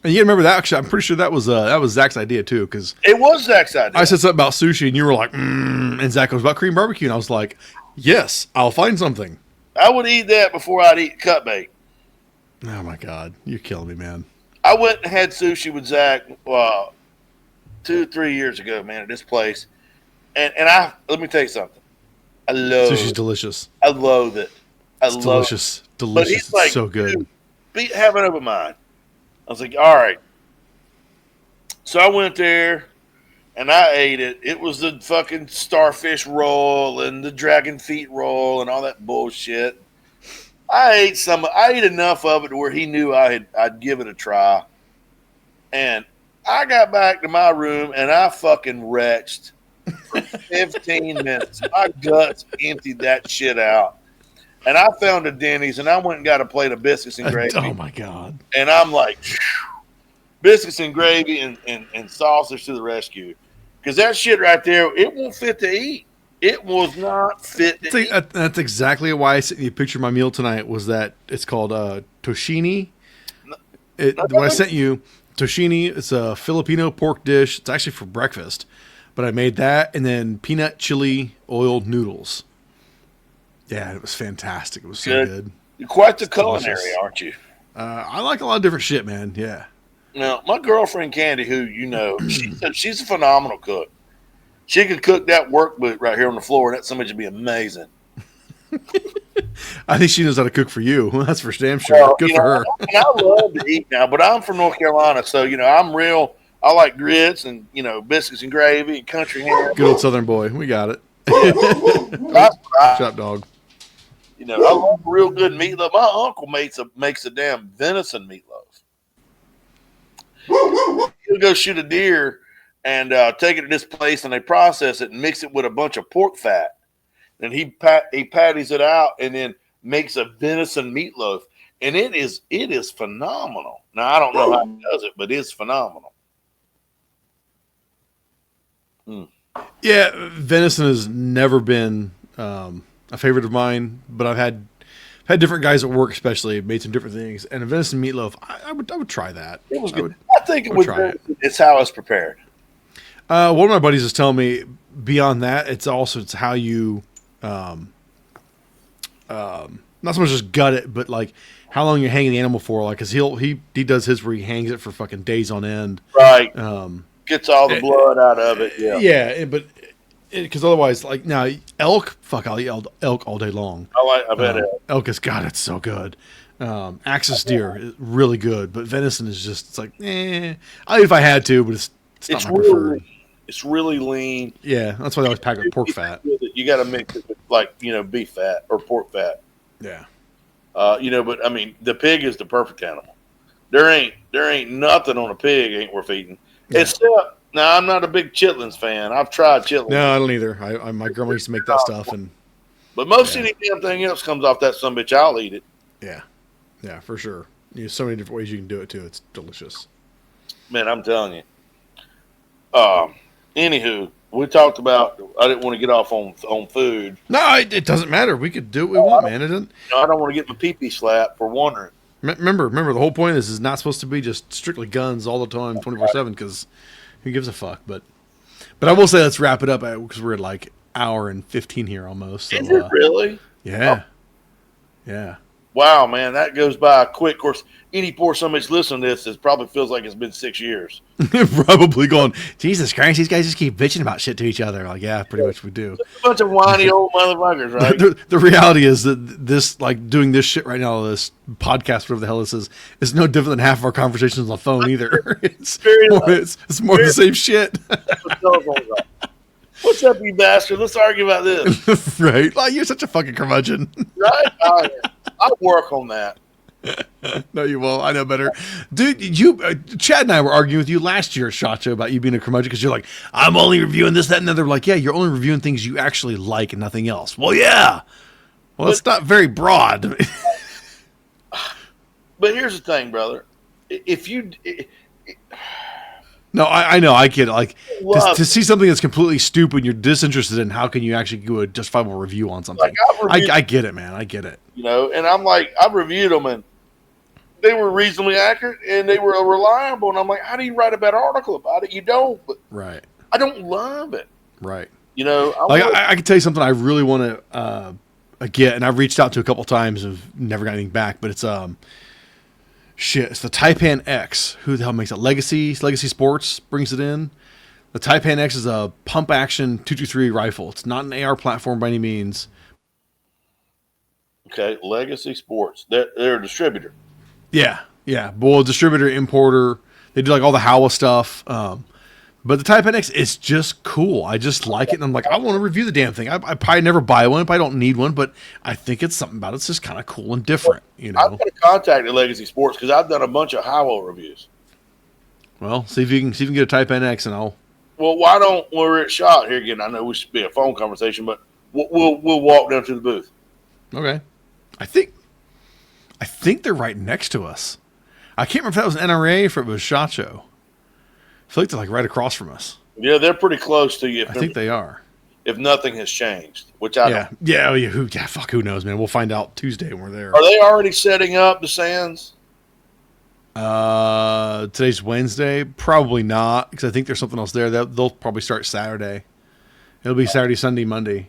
And you remember that? Actually, I'm pretty sure that was Zach's idea too, because it was Zach's idea. I said something about sushi, and you were like, and Zach goes about Korean barbecue, and I was like, yes, I'll find something. I would eat that before I'd eat cut bait. Oh my god, you're killing me, man. I went and had sushi with Zach 2-3 years ago, man, at this place, and let me tell you something. I love sushi's delicious. I loathe it. It's delicious. But he's like, so good. Have an open mind. I was like, all right. So I went there and I ate it. It was the fucking starfish roll and the dragon feet roll and all that bullshit. I ate enough of it to where he knew I'd give it a try. And I got back to my room and I fucking retched for 15 minutes. My guts emptied that shit out. And I found a Denny's, and I went and got a plate of biscuits and gravy. Oh, my God. And I'm like, biscuits and gravy and sausage to the rescue. Because that shit right there, it won't fit to eat. It was not fit to eat. That's exactly why I sent you a picture of my meal tonight, was that it's called toshini. What I sent you, toshini, it's a Filipino pork dish. It's actually for breakfast. But I made that, and then peanut chili oiled noodles. Yeah, it was fantastic. It was so good. You're quite the culinary, aren't you? I like a lot of different shit, man. Yeah. Now, my girlfriend Candy, who you know, she's a phenomenal cook. She could cook that work boot right here on the floor, and that somebody would be amazing. I think she knows how to cook for you. That's for damn sure. Well, good for her. I love to eat now, but I'm from North Carolina, so I'm real. I like grits and biscuits and gravy and country ham. Good old Southern boy. We got it. Chop dog. I love real good meatloaf. My uncle makes a damn venison meatloaf. He'll go shoot a deer and take it to this place, and they process it and mix it with a bunch of pork fat. And he patties it out and then makes a venison meatloaf, and it is phenomenal. Now I don't know how he does it, but it's phenomenal. Yeah, venison has never been a favorite of mine, but I've had different guys at work, especially, made some different things. And a venison meatloaf, I would try that. It was good. I think it would try it. It's how it's prepared. One of my buddies is telling me beyond that, it's how you, not so much just gut it, but like how long you're hanging the animal for. Like, cause he does his where he hangs it for fucking days on end. Right. Gets all the blood out of it. Yeah. Yeah, but. Because otherwise, like now, elk, I'll eat elk all day long. I bet elk is it's so good. Axis deer is really good, but venison is just it's like I'll eat if I had to, but it's not my preferred. It's really lean. Yeah, that's why they always pack with pork fat. You got to mix it with beef fat or pork fat. Yeah. But I mean, the pig is the perfect animal. There ain't nothing on a pig ain't worth eating, except. Now, I'm not a big chitlins fan. I've tried chitlins. No, I don't either. My grandma used to make that stuff. But most any damn thing else comes off that sumbitch, I'll eat it. Yeah. Yeah, for sure. There's so many different ways you can do it, too. It's delicious. Man, I'm telling you. Anywho, we talked about, I didn't want to get off on food. No, it doesn't matter. We could do what we want, man. It doesn't. I don't want to get my pee-pee slapped for wondering. Remember, the whole point is not supposed to be just strictly guns all the time, 24/7, because... Who gives a fuck? But But I will say let's wrap it up because we're at like hour and 15 here almost. So, Is it really? Yeah. Oh, Yeah. wow, man, that goes by quick. Of course, any poor somebody's listening to this, it probably feels like it's been 6 years. Probably going, Jesus Christ, these guys just keep bitching about shit to each other. Like, yeah, pretty much we do. A bunch of whiny old motherfuckers, right? The reality is that this, like, doing this shit right now, this podcast, whatever the hell this is no different than half of our conversations on the phone either. It's more the same shit. What's up, you bastard? Let's argue about this. Right? Like, you're such a fucking curmudgeon. Right? I'll work on that. No, you won't. I know better. Dude, Chad and I were arguing with you last year at SHOT Show about you being a curmudgeon because you're like, I'm only reviewing this, that, and the other. Like, yeah, you're only reviewing things you actually like and nothing else. Well, yeah. Well, it's not very broad. But here's the thing, brother. If you... No, I know. I get it. Like, to see something that's completely stupid and you're disinterested in, how can you actually do a justifiable review on something? Like, I get it, man. I get it. You know, and I'm like, I've reviewed them, and they were reasonably accurate, and they were reliable. And I'm like, how do you write a better article about it? You don't. But right. I don't love it. Right. You know, I can tell you something I really want to get, and I've reached out to a couple times and never got anything back, but it's it's the Taipan X. Who the hell makes it? Legacy Sports brings it in. The Taipan X is a pump action 223 rifle. It's not an AR platform by any means. Okay, Legacy Sports. They're a distributor. Yeah. Boy, distributor, importer. They do like all the Howa stuff. But the Taipan X is just cool. I just like it, and I'm like, I want to review the damn thing. I probably never buy one if I don't need one, but I think it's something about it's just kind of cool and different. You know, I've got to contact Legacy Sports because I've done a bunch of Howa reviews. Well, see if you can get a Taipan X, and I'll. Well, why don't we're at SHOT here again? I know we should be a phone conversation, but we'll walk down to the booth. Okay, I think they're right next to us. I can't remember if that was an NRA or if it was SHOT Show. I feel like they're like right across from us. Yeah, they're pretty close to you. I think they are. If nothing has changed, which I don't. Yeah. Fuck, who knows, man? We'll find out Tuesday when we're there. Are they already setting up the sands? Today's Wednesday. Probably not, because I think there's something else there. They'll probably start Saturday. It'll be Saturday, Sunday, Monday.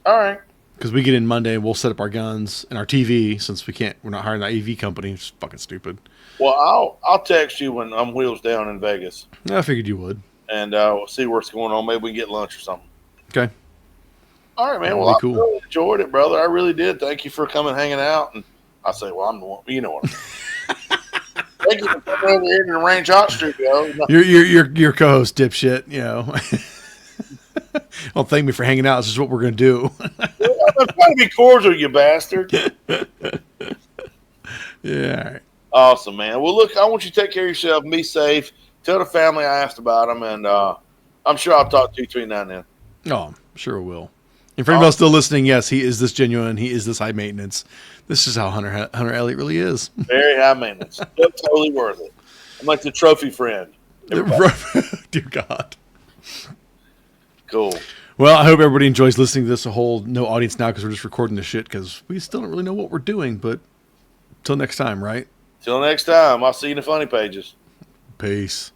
All right. Because we get in Monday and we'll set up our guns and our TV since we're not hiring that AV company. It's fucking stupid. Well, I'll text you when I'm wheels down in Vegas. I figured you would. And we'll see what's going on. Maybe we can get lunch or something. Okay. All right, man. Well, I really enjoyed it, brother. I really did. Thank you for coming, hanging out. And I say, well, I'm the one. You know what I mean. Thank you for coming over here to the Range Hot Studio. Your co-host, dipshit. You know. Well, thank me for hanging out. This is what we're going to do. I'm trying to be cordial, you bastard. Yeah. All right. Awesome, man. Well, look, I want you to take care of yourself. Be safe. Tell the family I asked about them, and I'm sure I'll talk to you between now and then. Oh, I'm sure it will. And for anybody still listening, yes, he is this genuine. He is this high maintenance. This is how Hunter Elliott really is. Very high maintenance. But totally worth it. I'm like the trophy friend. Dear God. Cool. Well, I hope everybody enjoys listening to this. A whole no audience now because we're just recording this shit because we still don't really know what we're doing. But till next time, right? Till next time. I'll see you in the funny pages. Peace.